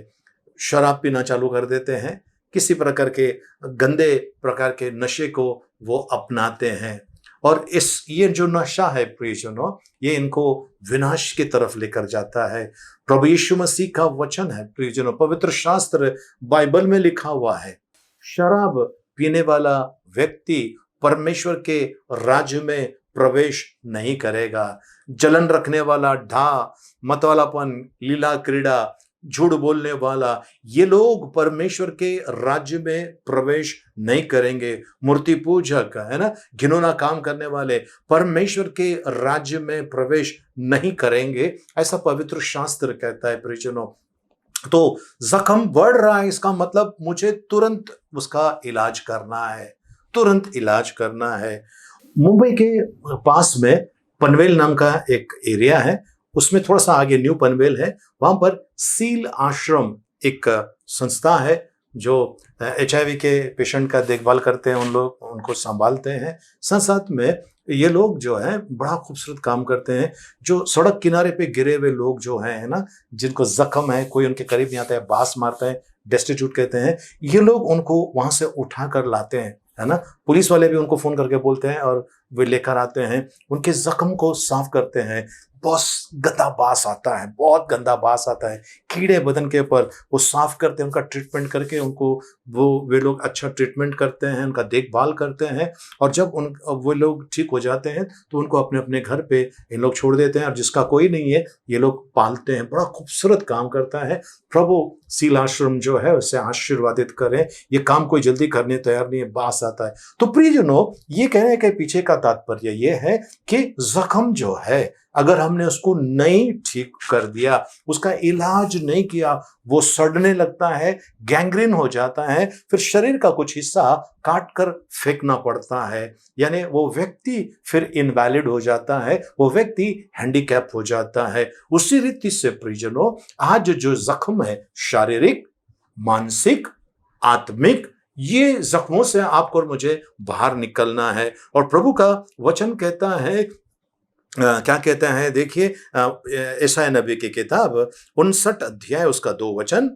Speaker 1: शराब पीना चालू कर देते हैं, किसी प्रकार के गंदे प्रकार के नशे को वो अपनाते हैं, और ये जो नशा है प्रियजनों, ये इनको विनाश की तरफ लेकर जाता है। प्रभु यीशु मसीह का वचन है प्रियजनों, पवित्र शास्त्र बाइबल में लिखा हुआ है, शराब पीने वाला व्यक्ति परमेश्वर के राज्य में प्रवेश नहीं करेगा। जलन रखने वाला, ढा, मतवालापन, लीला क्रीड़ा, झूठ बोलने वाला, ये लोग परमेश्वर के राज्य में प्रवेश नहीं करेंगे। मूर्ति पूजक, है ना, घिनौना काम करने वाले परमेश्वर के राज्य में प्रवेश नहीं करेंगे, ऐसा पवित्र शास्त्र कहता है प्रियजनों। तो जख्म बढ़ रहा है, इसका मतलब मुझे तुरंत उसका इलाज करना है, तुरंत इलाज करना है। मुंबई के पास में पनवेल नाम का एक एरिया है, उसमें थोड़ा सा आगे न्यू पनवेल है, वहां पर सील आश्रम एक संस्था है जो HIV के पेशेंट का देखभाल करते हैं, उन लोग उनको संभालते हैं। साथ साथ में ये लोग जो है बड़ा खूबसूरत काम करते हैं। जो सड़क किनारे पे गिरे हुए लोग जो हैं, है ना, जिनको जख्म है, कोई उनके करीब नहीं आता है, बास मारता है, डेस्टिट्यूट कहते हैं, ये लोग उनको वहां से उठा कर लाते हैं, है ना। पुलिस वाले भी उनको फोन करके बोलते हैं और वे लेकर आते हैं, उनके जख्म को साफ करते हैं। बहुत गंदा बास आता है, बहुत गंदा बास आता है, कीड़े बदन के ऊपर, वो साफ करते हैं, उनका ट्रीटमेंट करके उनको वे लोग अच्छा ट्रीटमेंट करते हैं, उनका देखभाल करते हैं। और जब वो लोग ठीक हो जाते हैं तो उनको अपने अपने घर पे इन लोग छोड़ देते हैं, और जिसका कोई नहीं है ये लोग पालते हैं। बड़ा खूबसूरत काम करता है। प्रभु सील आश्रम जो है उसे आशीर्वादित करें। ये काम कोई जल्दी करने तैयार नहीं है, बास आता है। तो प्रियजनों, ये कहने के पीछे का तात्पर्य ये है कि जख्म जो है, अगर हमने उसको नहीं ठीक कर दिया, उसका इलाज नहीं किया, वो सड़ने लगता है, गैंग्रीन हो जाता है, फिर शरीर का कुछ हिस्सा काट कर फेंकना पड़ता है। यानी वो व्यक्ति फिर इनवैलिड हो जाता है, वो व्यक्ति हैंडीकैप हो जाता है। उसी रीति से प्रियजनों, आज जो जख्म है, शारीरिक, मानसिक, आत्मिक, ये जख्मों से आपको और मुझे बाहर निकलना है। और प्रभु का वचन कहता है, क्या कहता है, देखिए यशायाह नबी की किताब 59 अध्याय उसका 2 वचन।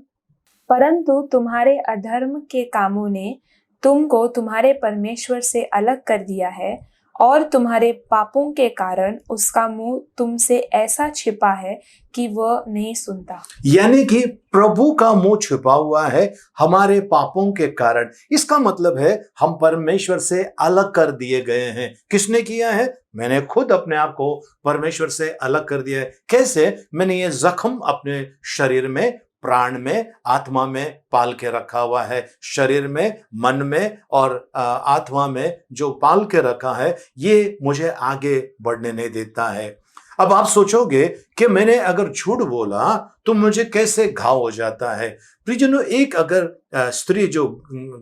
Speaker 3: परंतु तुम्हारे अधर्म के कामों ने तुमको तुम्हारे परमेश्वर से अलग कर दिया है, और तुम्हारे पापों के कारण उसका मुंह तुमसे ऐसा छिपा है कि वह नहीं सुनता।
Speaker 1: यानी कि प्रभु का मुंह छिपा हुआ है हमारे पापों के कारण। इसका मतलब है हम परमेश्वर से अलग कर दिए गए हैं। किसने किया है? मैंने खुद अपने आप को परमेश्वर से अलग कर दिया है। कैसे? मैंने ये जख्म अपने शरीर में, प्राण में, आत्मा में पाल के रखा हुआ है। शरीर में, मन में और आत्मा में जो पाल के रखा है, ये मुझे आगे बढ़ने नहीं देता है। अब आप सोचोगे कि मैंने अगर झूठ बोला तो मुझे कैसे घाव हो जाता है। प्रियजनों, एक अगर स्त्री जो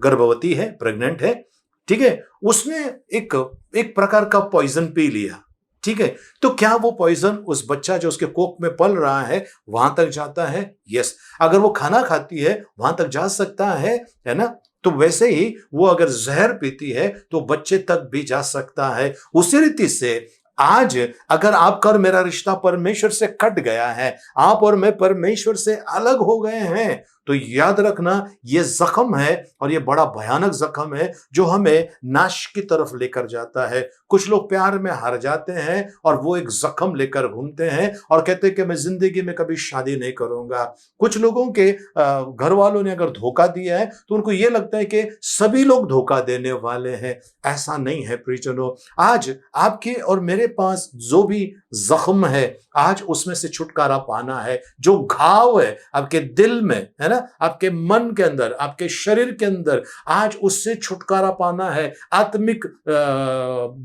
Speaker 1: गर्भवती है, प्रेग्नेंट है, ठीक है, उसने एक प्रकार का पॉइजन पी लिया, ठीक है, तो क्या वो पॉइजन उस बच्चा जो उसके कोख में पल रहा है वहां तक जाता है? यस। अगर वो खाना खाती है वहां तक जा सकता है ना? तो वैसे ही वो अगर जहर पीती है तो बच्चे तक भी जा सकता है। उसी रीति से आज अगर आपका और मेरा रिश्ता परमेश्वर से कट गया है, आप और मैं परमेश्वर से अलग हो गए हैं, तो याद रखना ये जख्म है, और ये बड़ा भयानक जख्म है जो हमें नाश की तरफ लेकर जाता है। कुछ लोग प्यार में हार जाते हैं और वो एक जख्म लेकर घूमते हैं और कहते हैं कि मैं जिंदगी में कभी शादी नहीं करूंगा। कुछ लोगों के घर वालों ने अगर धोखा दिया है तो उनको ये लगता है कि सभी लोग धोखा देने वाले हैं। ऐसा नहीं है प्रियजनों। आज आपके और मेरे पास जो भी जख्म है, आज उसमें से छुटकारा पाना है। जो घाव है आपके दिल में, है ना, आपके मन के अंदर, आपके शरीर के अंदर, आज उससे छुटकारा पाना है। आत्मिक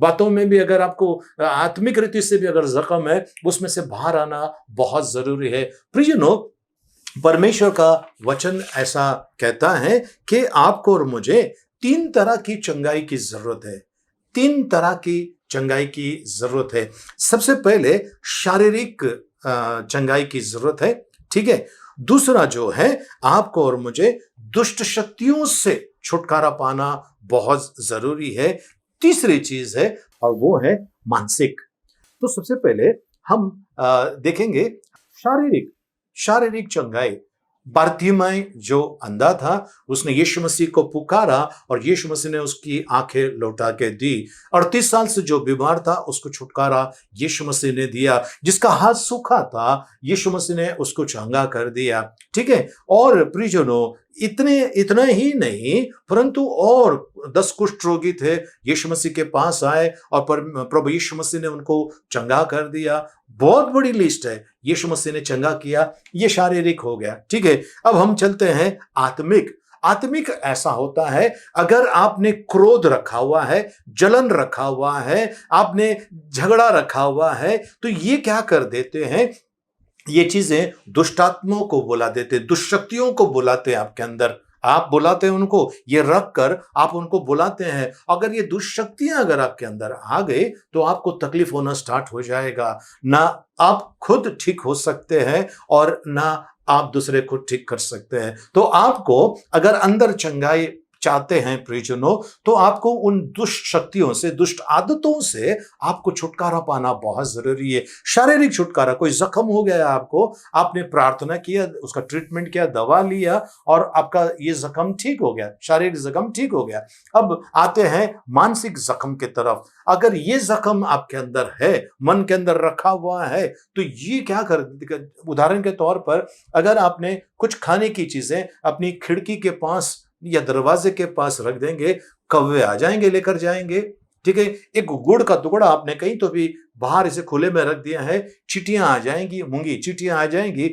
Speaker 1: बातों में भी अगर आपको आत्मिक रीति से भी अगर जख्म है, उसमें से बाहर आना बहुत जरूरी है। प्रियजनों, परमेश्वर का वचन ऐसा कहता है कि आपको और मुझे 3 तरह की चंगाई की जरूरत है। 3 तरह की चंगाई की जरूरत है। सबसे पहले शारीरिक चंगाई की जरूरत है, ठीक है। दूसरा जो है, आपको और मुझे दुष्ट शक्तियों से छुटकारा पाना बहुत जरूरी है। तीसरी चीज है और वो है मानसिक। तो सबसे पहले हम देखेंगे शारीरिक चंगाई। बारतिमाई जो अंधा था, उसने यीशु मसीह को पुकारा और यीशु मसीह ने उसकी आंखें लौटा के दी। 38 साल से जो बीमार था उसको छुटकारा यीशु मसीह ने दिया। जिसका हाथ सूखा था यीशु मसीह ने उसको चंगा कर दिया, ठीक है। और प्रियजनों, इतना ही नहीं, परंतु और 10 कुष्ठ रोगी थे, यीशु मसीह के पास आए और प्रभु यीशु मसीह ने उनको चंगा कर दिया। बहुत बड़ी लिस्ट है, यीशु मसीह ने चंगा किया। ये शारीरिक हो गया, ठीक है। अब हम चलते हैं आत्मिक ऐसा होता है, अगर आपने क्रोध रखा हुआ है, जलन रखा हुआ है, आपने झगड़ा रखा हुआ है, तो ये क्या कर देते हैं, ये चीजें दुष्टात्माओं को बुला देते, दुष्शक्तियों को बुलाते हैं आपके अंदर। आप बुलाते हैं उनको, ये रख कर आप उनको बुलाते हैं। अगर ये दुष्शक्तियां अगर आपके अंदर आ गई तो आपको तकलीफ होना स्टार्ट हो जाएगा। ना आप खुद ठीक हो सकते हैं और ना आप दूसरे को ठीक कर सकते हैं। तो आपको अगर अंदर चंगाई चाहते हैं प्रियजनों, तो आपको उन दुष्ट शक्तियों से, दुष्ट आदतों से आपको छुटकारा पाना बहुत जरूरी है। शारीरिक छुटकारा, कोई जख्म हो गया आपको, आपने प्रार्थना किया, उसका ट्रीटमेंट किया, दवा लिया और आपका ये जख्म ठीक हो गया, शारीरिक जख्म ठीक हो गया। अब आते हैं मानसिक जख्म की तरफ। अगर ये जख्म आपके अंदर है, मन के अंदर रखा हुआ है, तो ये क्या कर, उदाहरण के तौर पर अगर आपने कुछ खाने की चीजें अपनी खिड़की के पास या दरवाजे के पास रख देंगे, कौवे आ जाएंगे, लेकर जाएंगे। ठीक है, एक गुड़ का टुकड़ा आपने कहीं तो भी बाहर इसे खुले में रख दिया है, चींटियां आ जाएंगी, मूंगी चींटियां आ जाएंगी,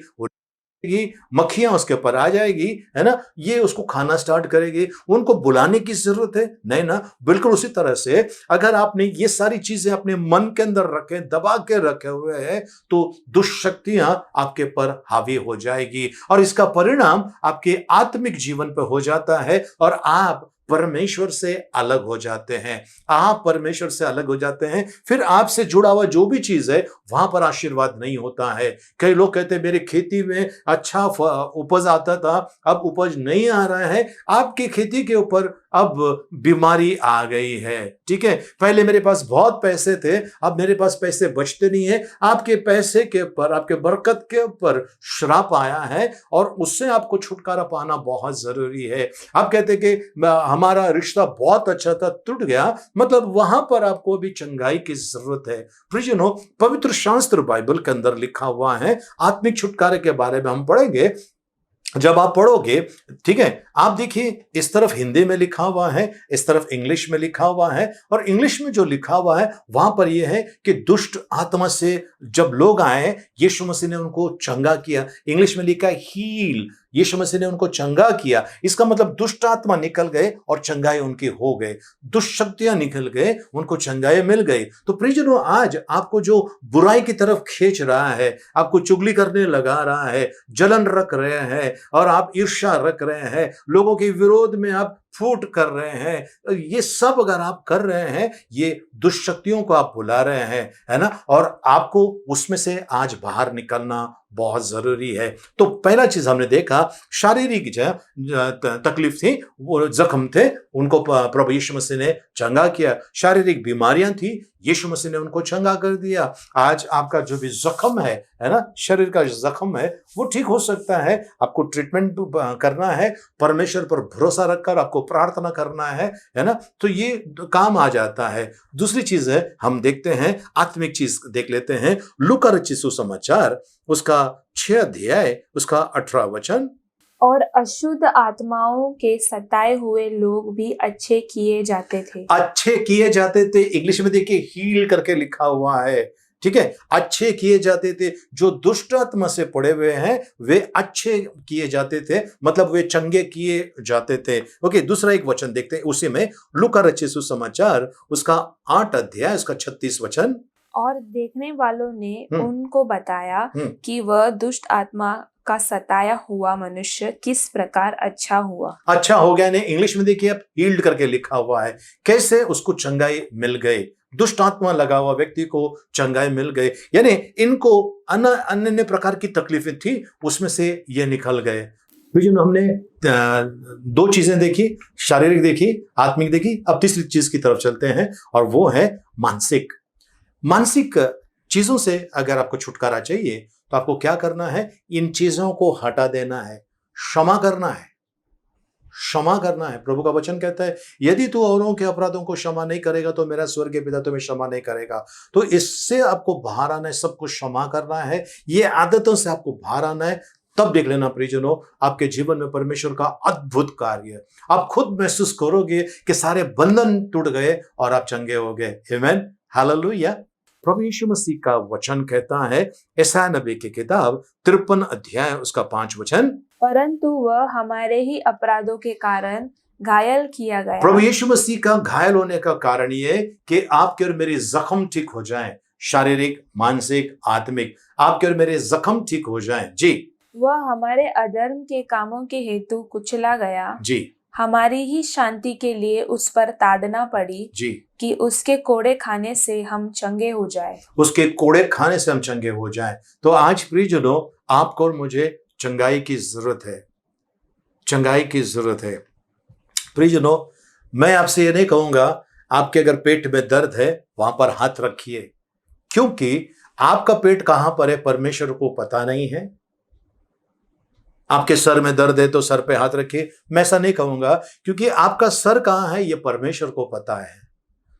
Speaker 1: मक्खियां उसके ऊपर आ जाएगी, है ना, ये उसको खाना स्टार्ट करेगी। उनको बुलाने की जरूरत है नहीं ना। बिल्कुल उसी तरह से अगर आपने ये सारी चीजें अपने मन के अंदर रखे, दबा के रखे हुए हैं, तो दुष्शक्तियां आपके पर हावी हो जाएगी और इसका परिणाम आपके आत्मिक जीवन पर हो जाता है और आप परमेश्वर से अलग हो जाते हैं। आप परमेश्वर से अलग हो जाते हैं, फिर आपसे जुड़ा हुआ जो भी चीज है वहां पर आशीर्वाद नहीं होता है। कई लोग कहते हैं मेरी खेती में अच्छा उपज आता था, अब उपज नहीं आ रहा है। आपकी खेती के ऊपर अब बीमारी आ गई है। ठीक है, पहले मेरे पास बहुत पैसे थे, अब मेरे पास पैसे बचते नहीं है। आपके पैसे के ऊपर, आपके बरकत के ऊपर श्राप आया है और उससे आपको छुटकारा पाना बहुत जरूरी है। आप कहते कि हमारा रिश्ता बहुत अच्छा था, टूट गया, मतलब वहां पर आपको भी चंगाई की जरूरत है। प्रियजनों, पवित्र शास्त्र बाइबल के अंदर लिखा हुआ है, आत्मिक छुटकारे के बारे में हम पढ़ेंगे जब आप पढ़ोगे। ठीक है, आप देखिए इस तरफ हिंदी में लिखा हुआ है, इस तरफ इंग्लिश में लिखा हुआ है, और इंग्लिश में जो लिखा हुआ है वहां पर यह है कि दुष्ट आत्मा से जब लोग आए, यीशु मसीह ने उनको चंगा किया। इंग्लिश में लिखा है हील, यीशु मसीह ने उनको चंगा किया। इसका मतलब दुष्ट आत्मा निकल गए और चंगाई उनकी हो गए, दुष्ट शक्तियां निकल गए, उनको चंगाई मिल गई। तो प्रियजनों, आज आपको जो बुराई की तरफ खींच रहा है, आपको चुगली करने लगा रहा है, जलन रख रहे हैं और आप ईर्ष्या रख रहे हैं, लोगों के विरोध में आप फूट कर रहे हैं, ये सब अगर आप कर रहे हैं, ये दुष्शक्तियों को आप बुला रहे हैं, है ना, और आपको उसमें से आज बाहर निकलना बहुत जरूरी है। तो पहला चीज हमने देखा, शारीरिक तकलीफ थी, वो जख्म थे, उनको प्रभु यीशु मसीह ने चंगा किया। शारीरिक बीमारियां थी, यीशु मसीह ने उनको चंगा कर दिया। आज आपका जो भी जख्म है ना, शरीर का जख्म है, वो ठीक हो सकता है। आपको ट्रीटमेंट करना है, परमेश्वर पर भरोसा रखकर आपको प्रार्थना करना है ना, तो ये काम आ जाता है। दूसरी चीज है, हम देखते हैं आत्मिक चीज देख लेते हैं। लूका रचित सुसमाचार उसका 6 अध्याय उसका 18 वचन।
Speaker 3: और अशुद्ध आत्माओं के सताए हुए लोग भी अच्छे किए जाते थे।
Speaker 1: अच्छे किए जाते थे, इंग्लिश में देखिए हील करके लिखा हुआ है। ठीक है, अच्छे किए जाते थे। जो दुष्ट आत्मा से पड़े हुए हैं वे अच्छे किए जाते थे, मतलब वे चंगे किए जाते थे। ओके, दूसरा एक वचन देखते हैं उसी में, लूका रचित सुसमाचार उसका 8 अध्याय उसका 36 वचन।
Speaker 3: और देखने वालों ने उनको बताया कि वह दुष्ट आत्मा का सताया हुआ मनुष्य किस प्रकार अच्छा हुआ,
Speaker 1: अच्छा हो गया। ने इंग्लिश में देखिए अब हील्ड करके लिखा हुआ है, कैसे उसको चंगाई मिल गई। दुष्ट आत्मा लगा हुआ व्यक्ति को चंगाई मिल गई, यानी इनको अन्य प्रकार की तकलीफें थी, उसमें से ये निकल गए। हमने 2 चीजें देखी, शारीरिक देखी, आत्मिक देखी। अब तीसरी चीज की तरफ चलते हैं और वो है मानसिक चीजों से अगर आपको छुटकारा चाहिए तो आपको क्या करना है, इन चीजों को हटा देना है, क्षमा करना है, क्षमा करना है। प्रभु का वचन कहता है, यदि तू औरों के अपराधों को क्षमा नहीं करेगा तो मेरा स्वर्गीय पिता तुम्हें क्षमा नहीं करेगा। तो इससे आपको बाहर आना है, सब कुछ क्षमा करना है, ये आदतों से आपको बाहर आना है। तब देख लेना प्रियजनों, आपके जीवन में परमेश्वर का अद्भुत कार्य, आप खुद महसूस करोगे कि सारे बंधन टूट गए और आप चंगे हो गए। आमीन, हालेलुया। प्रभु यीशु मसीह का वचन कहता है, यशायाह नबी की किताब 53 अध्याय उसका 5 वचन।
Speaker 3: परंतु वह हमारे ही अपराधों के कारण घायल किया गया।
Speaker 1: प्रभु यीशु मसीह का घायल होने का कारण ये कि आपके और मेरे जख्म ठीक हो जाएं, शारीरिक, मानसिक, आत्मिक, आपके और मेरे जख्म ठीक हो जाएं। जी,
Speaker 3: वह हमारे अधर्म के कामों के हेतु कुचला गया।
Speaker 1: जी,
Speaker 3: हमारी ही शांति के लिए उस पर ताड़ना पड़ी।
Speaker 1: जी,
Speaker 3: कि उसके कोड़े खाने से हम चंगे हो जाए।
Speaker 1: उसके कोड़े खाने से हम चंगे हो जाएं। तो आज प्रियजनों, आपको और मुझे चंगाई की जरूरत है, चंगाई की जरूरत है। प्रियजनों, मैं आपसे ये नहीं कहूंगा आपके अगर पेट में दर्द है वहां पर हाथ रखिए, क्योंकि आपका पेट कहां पर है परमेश्वर को पता नहीं है। आपके सर में दर्द है तो सर पे हाथ रखिए, मैं ऐसा नहीं कहूंगा, क्योंकि आपका सर कहां है ये परमेश्वर को पता है।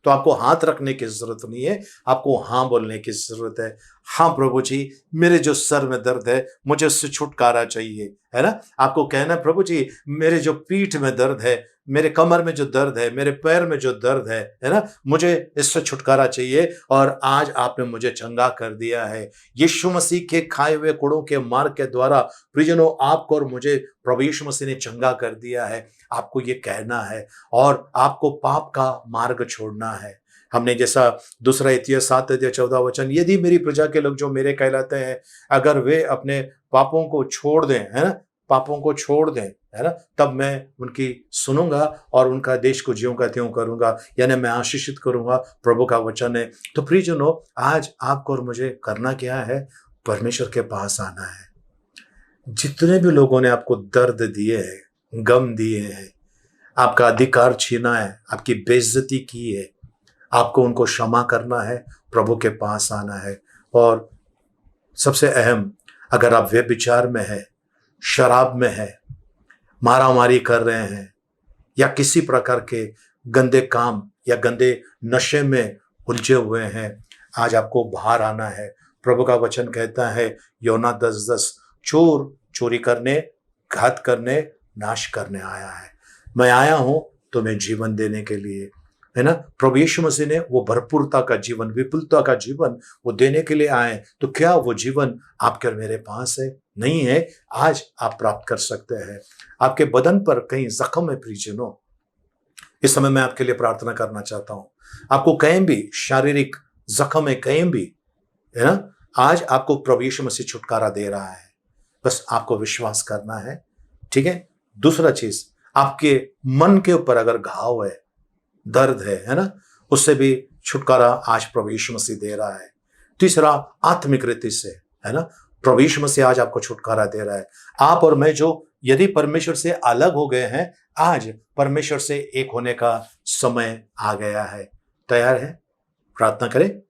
Speaker 1: तो आपको हाथ रखने की जरूरत नहीं है, आपको हाँ बोलने की जरूरत है। हाँ प्रभु जी, मेरे जो सर में दर्द है मुझे उससे छुटकारा चाहिए, है ना। आपको कहना है प्रभु जी मेरे जो पीठ में दर्द है, मेरे कमर में जो दर्द है, मेरे पैर में जो दर्द है ना, मुझे इससे छुटकारा चाहिए और आज आपने मुझे चंगा कर दिया है। यीशु मसीह के खाए हुए कोड़ों के मार्ग के द्वारा प्रियजनों आपको और मुझे प्रभु यीशु मसीह ने चंगा कर दिया है। आपको ये कहना है और आपको पाप का मार्ग छोड़ना है। हमने जैसा दूसरा इतिहास 7:14 यदि मेरी प्रजा के लोग जो मेरे कहलाते हैं अगर वे अपने पापों को छोड़ दें, है ना, पापों को छोड़ दें, है ना, तब मैं उनकी सुनूंगा और उनका देश को ज्यों का त्यों करूंगा, यानी मैं आशीषित करूंगा। प्रभु का वचन है। तो प्रियजनों, आज आपको और मुझे करना क्या है? परमेश्वर के पास आना है। जितने भी लोगों ने आपको दर्द दिए हैं, गम दिए हैं, आपका अधिकार छीना है, आपकी बेइज्जती की है, आपको उनको क्षमा करना है, प्रभु के पास आना है। और सबसे अहम, अगर आप व्यभिचार में है, शराब में है, मारामारी कर रहे हैं या किसी प्रकार के गंदे काम या गंदे नशे में उलझे हुए हैं, आज आपको बाहर आना है। प्रभु का वचन कहता है योना 10:10 चोर चोरी करने, घात करने, नाश करने आया है, मैं आया हूं तुम्हें जीवन देने के लिए, है ना। प्रभु यीशु मसीह ने वो भरपूरता का जीवन, विपुलता का जीवन वो देने के लिए आए। तो क्या वो जीवन आपके और मेरे पास है? नहीं है। आज आप प्राप्त कर सकते हैं। आपके बदन पर कहीं जख्म है प्रियजनों, इस समय मैं आपके लिए प्रार्थना करना चाहता हूं। आपको कहीं भी शारीरिक जख्म है, कहीं भी, है ना, आज आपको प्रभु यीशु मसीह छुटकारा दे रहा है। बस आपको विश्वास करना है, ठीक है। दूसरा चीज, आपके मन के ऊपर अगर घाव है, दर्द है ना, उससे भी छुटकारा आज प्रभु यीशु मसीह दे रहा है। तीसरा, आत्मिक रीति से, है ना, प्रभु यीशु मसीह आज आपको छुटकारा दे रहा है। आप और मैं जो यदि परमेश्वर से अलग हो गए हैं, आज परमेश्वर से एक होने का समय आ गया है। तैयार है? प्रार्थना करें।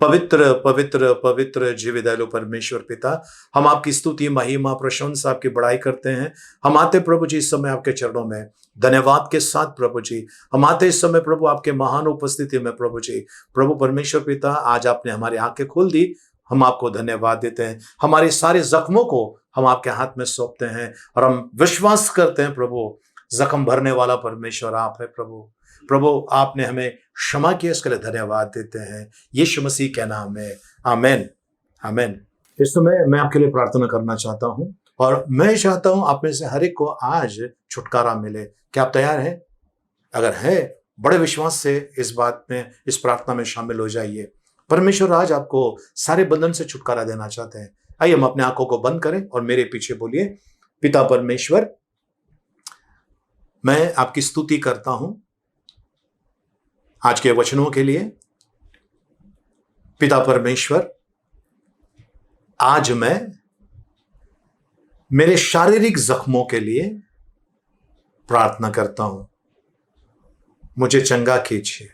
Speaker 1: पवित्र पवित्र पवित्र जीवित दयालु परमेश्वर पिता, हम आपकी स्तुति, महिमा, प्रशंसा, आपकी बड़ाई करते हैं। हम आते प्रभु जी इस समय आपके चरणों में धन्यवाद के साथ प्रभु जी। हम आते इस समय प्रभु आपके महान उपस्थिति में प्रभु जी। प्रभु परमेश्वर पिता, आज आपने हमारी आंखें खोल दी, हम आपको धन्यवाद देते हैं। हमारे सारे जख्मों को हम आपके हाथ में सौंपते हैं और हम विश्वास करते हैं प्रभु, जख्म भरने वाला परमेश्वर आप है प्रभु। प्रभु आपने हमें क्षमा किया, इसके लिए धन्यवाद देते हैं यीशु मसीह के नाम में, आमेन आमेन। इस समय मैं आपके लिए प्रार्थना करना चाहता हूं और मैं चाहता हूं आप में से हर एक को आज छुटकारा मिले। क्या आप तैयार हैं? अगर है, बड़े विश्वास से इस बात में, इस प्रार्थना में शामिल हो जाइए। परमेश्वर आज आपको सारे बंधन से छुटकारा देना चाहते हैं। आइए हम अपने आंखों को बंद करें और मेरे पीछे बोलिए, पिता परमेश्वर, मैं आपकी स्तुति करता हूं आज के वचनों के लिए। पिता परमेश्वर, आज मैं मेरे शारीरिक जख्मों के लिए प्रार्थना करता हूं, मुझे चंगा कीजिए।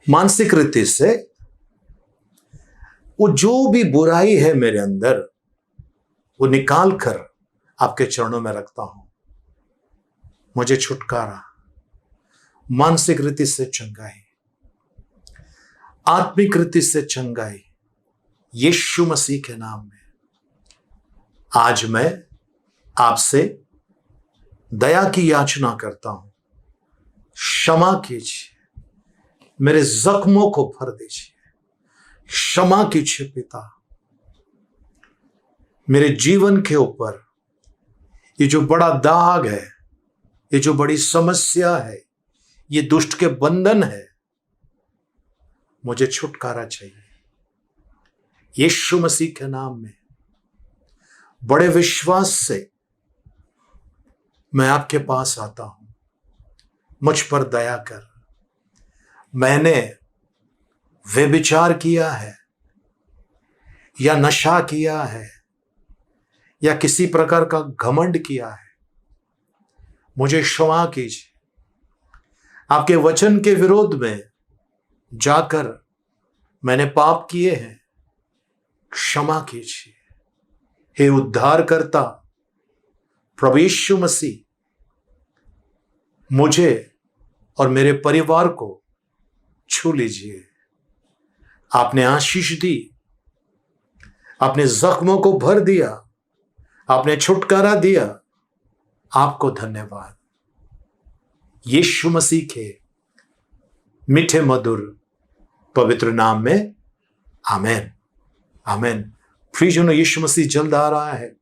Speaker 1: मानसिक रीति से वो जो भी बुराई है मेरे अंदर, वो निकाल कर आपके चरणों में रखता हूं, मुझे छुटकारा, मानसिक रीति से चंगाई, आत्मिक रीति से चंगाई, यीशु मसीह के नाम में। आज मैं आपसे दया की याचना करता हूं, क्षमा कीजिए, मेरे जख्मों को भर दीजिए, क्षमा कीजिए पिता। मेरे जीवन के ऊपर ये जो बड़ा दाग है, ये जो बड़ी समस्या है, ये दुष्ट के बंधन है, मुझे छुटकारा चाहिए यीशु मसीह के नाम में। बड़े विश्वास से मैं आपके पास आता हूं, मुझ पर दया कर। मैंने व्यभिचार किया है या नशा किया है या किसी प्रकार का घमंड किया है, मुझे क्षमा कीजिए। आपके वचन के विरोध में जाकर मैंने पाप किए हैं, क्षमा कीजिए। हे उद्धारकर्ता प्रभु यीशु मसीह, मुझे और मेरे परिवार को छू लीजिए। आपने आशीष दी, आपने जख्मों को भर दिया, आपने छुटकारा दिया। आपको धन्यवाद। यीशु मसीह के मीठे मधुर पवित्र नाम में आमेन, आमेन। प्रियजनों, यीशु मसीह जल्द आ रहा है।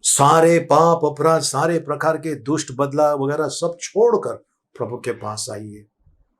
Speaker 1: सारे पाप अपराध, सारे प्रकार के दुष्ट बदला वगैरह सब छोड़कर प्रभु के पास आइए।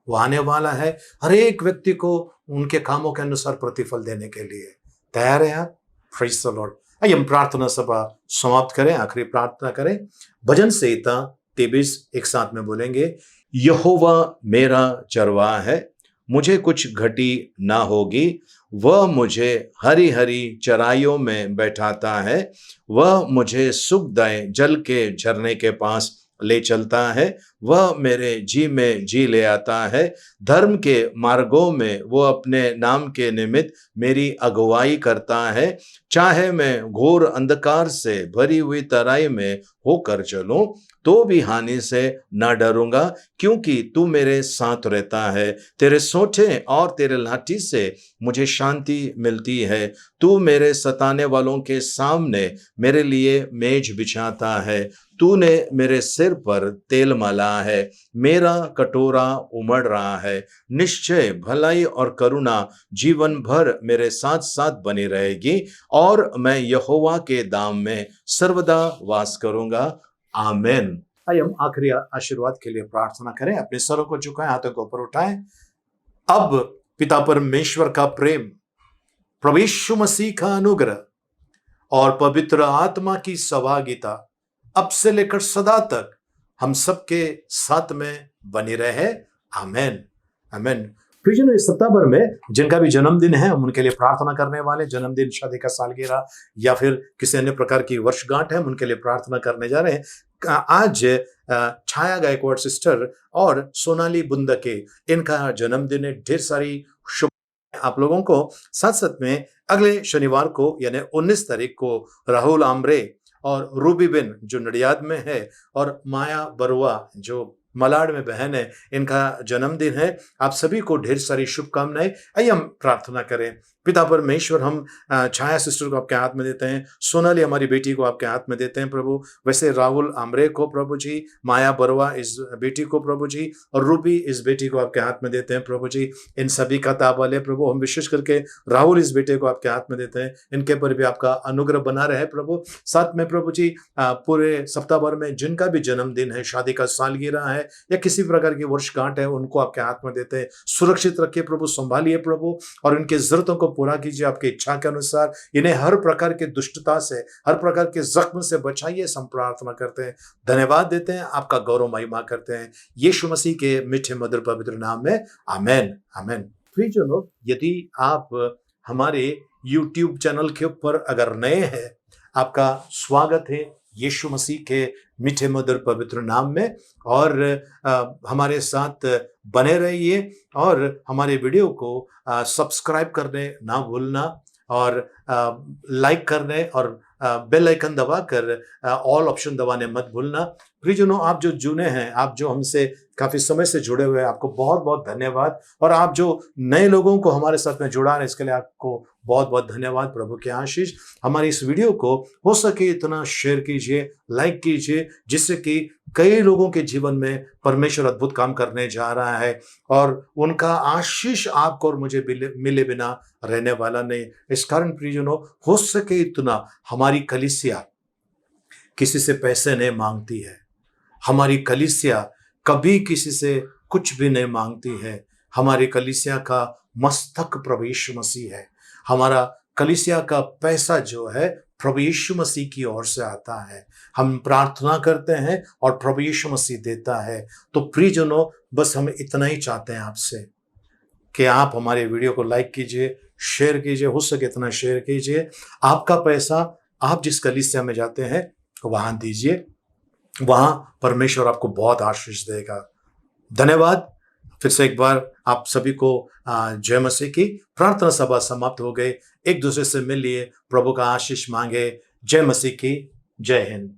Speaker 1: वो आने वाला है हर एक व्यक्ति को उनके कामों के अनुसार प्रतिफल देने के लिए। तैयार है आप? Praise the Lord. आइए हम प्रार्थना सभा समाप्त करें, आखिरी प्रार्थना करें। भजन संहिता 23 एक साथ में बोलेंगे। यहोवा मेरा चरवाहा है, मुझे कुछ घटी ना होगी। वह मुझे हरी हरी चराइयों में बैठाता है। वह मुझे सुखदायक जल के झरने के पास ले चलता है। वह मेरे जी में जी ले आता है। धर्म के मार्गों में वो अपने नाम के निमित्त मेरी अगुवाई करता है। चाहे मैं घोर अंधकार से भरी हुई तराई में होकर चलूं तो भी हानि से न डरूंगा, क्योंकि तू मेरे साथ रहता है। तेरे सोंठे और तेरे लाठी से मुझे शांति मिलती है। तू मेरे सताने वालों के सामने मेरे लिए मेज बिछाता है। तूने मेरे सिर पर तेल मला है। मेरा कटोरा उमड़ रहा है। निश्चय भलाई और करुणा जीवन भर मेरे साथ साथ बनी रहेगी, और मैं यहोवा के धाम में सर्वदा वास करूंगा। आमेन। आइए हम आखिरी आशीर्वाद के लिए प्रार्थना करें। अपने सरों को झुकाएं, हाथों को ऊपर उठाएं। अब पिता परमेश्वर का प्रेम, प्रभु यीशु मसीह का अनुग्रह और पवित्र आत्मा की सहभागिता अब से लेकर सदा तक हम सबके साथ में बनी रहे। आमेन, आमेन। प्रियजनों, इस सप्ताह भर में जिनका भी जन्मदिन है हम उनके लिए प्रार्थना करने वाले। जन्मदिन, शादी का सालगिरह या फिर किसी अन्य प्रकार की वर्षगांठ है, हम उनके लिए प्रार्थना करने जा रहे हैं। आज छाया गायकवाड़ सिस्टर और सोनाली बुंदके, इनका जन्मदिन है। ढेर सारी शुभ आप लोगों को। साथ साथ में अगले शनिवार को यानी 19 तारीख को राहुल आमरे और रूबी बिन जो नडियाद में है, और माया बरुआ जो मलाड में बहन है, इनका जन्मदिन है। आप सभी को ढेर सारी शुभकामनाएं। आइए हम प्रार्थना करें। पिता परमेश्वर, हम छाया सिस्टर को आपके हाथ में देते हैं। सोनाली हमारी बेटी को आपके हाथ में देते हैं प्रभु। वैसे राहुल आमरे को प्रभु जी, माया बरुआ इस बेटी को प्रभु जी, और रूबी इस बेटी को आपके हाथ में देते हैं प्रभु जी। इन सभी का ताबा ले प्रभु। हम विशेष करके राहुल इस बेटे को आपके हाथ में देते हैं। इनके पर भी आपका अनुग्रह बना रहे प्रभु। साथ में प्रभु जी पूरे सप्ताह भर में जिनका भी जन्मदिन है, शादी का सालगिरह है या किसी प्रकार की वर्षगांठ है, उनको आपके हाथ में देते हैं। सुरक्षित रखिए प्रभु, संभालिए प्रभु, और इनके जरूरतों को पूरा कीजिए आपकी इच्छा के अनुसार। इन्हें हर प्रकार के दुष्टता से, हर प्रकार के जख्म से बचाइए। हम प्रार्थना करते हैं, धन्यवाद देते हैं, आपका गौरव महिमा करते हैं यीशु मसीह के मीठे मधुर पवित्र नाम में। आमेन, आमेन। प्रियजनों, यदि आप हमारे YouTube चैनल के ऊपर अगर नए हैं, आपका स्वागत है यीशु मसीह के मीठे मधुर पवित्र नाम में। और हमारे साथ बने रहिए और हमारे वीडियो को सब्सक्राइब करने ना भूलना, और लाइक करने और बेल आइकन दबाकर ऑल ऑप्शन दबाने मत भूलना। प्रियजनों, आप जो जुड़े हैं, आप जो हमसे काफी समय से जुड़े हुए हैं, आपको बहुत बहुत धन्यवाद। और आप जो नए लोगों को हमारे साथ में जुड़ा है, इसके लिए आपको बहुत बहुत धन्यवाद। प्रभु के आशीष। हमारी इस वीडियो को हो सके इतना शेयर कीजिए, लाइक कीजिए, जिससे कि कई लोगों के जीवन में परमेश्वर अद्भुत काम करने जा रहा है, और उनका आशीष आपको और मुझे मिले बिना रहने वाला नहीं। इस कारण प्रियजनों, हो सके इतना हमारी कलीसिया किसी से पैसे नहीं मांगती है। हमारी कलीसिया कभी किसी से कुछ भी नहीं मांगती है। हमारी कलीसिया का मस्तक प्रभु यीशु मसीह है। हमारा कलीसिया का पैसा जो है प्रभु यीशु मसीह की ओर से आता है। हम प्रार्थना करते हैं और प्रभु यीशु मसीह देता है। तो प्रियजनों, बस हम इतना ही चाहते हैं आपसे कि आप हमारे वीडियो को लाइक कीजिए, शेयर कीजिए, हो सके इतना शेयर कीजिए। आपका पैसा आप जिस कलीसिया में जाते हैं वहां दीजिए। वहां परमेश्वर आपको बहुत आशीष देगा। धन्यवाद। फिर से एक बार आप सभी को जय मसीह की। प्रार्थना सभा समाप्त हो गई। एक दूसरे से मिलिए, प्रभु का आशीष मांगे। जय मसीह की। जय हिंद।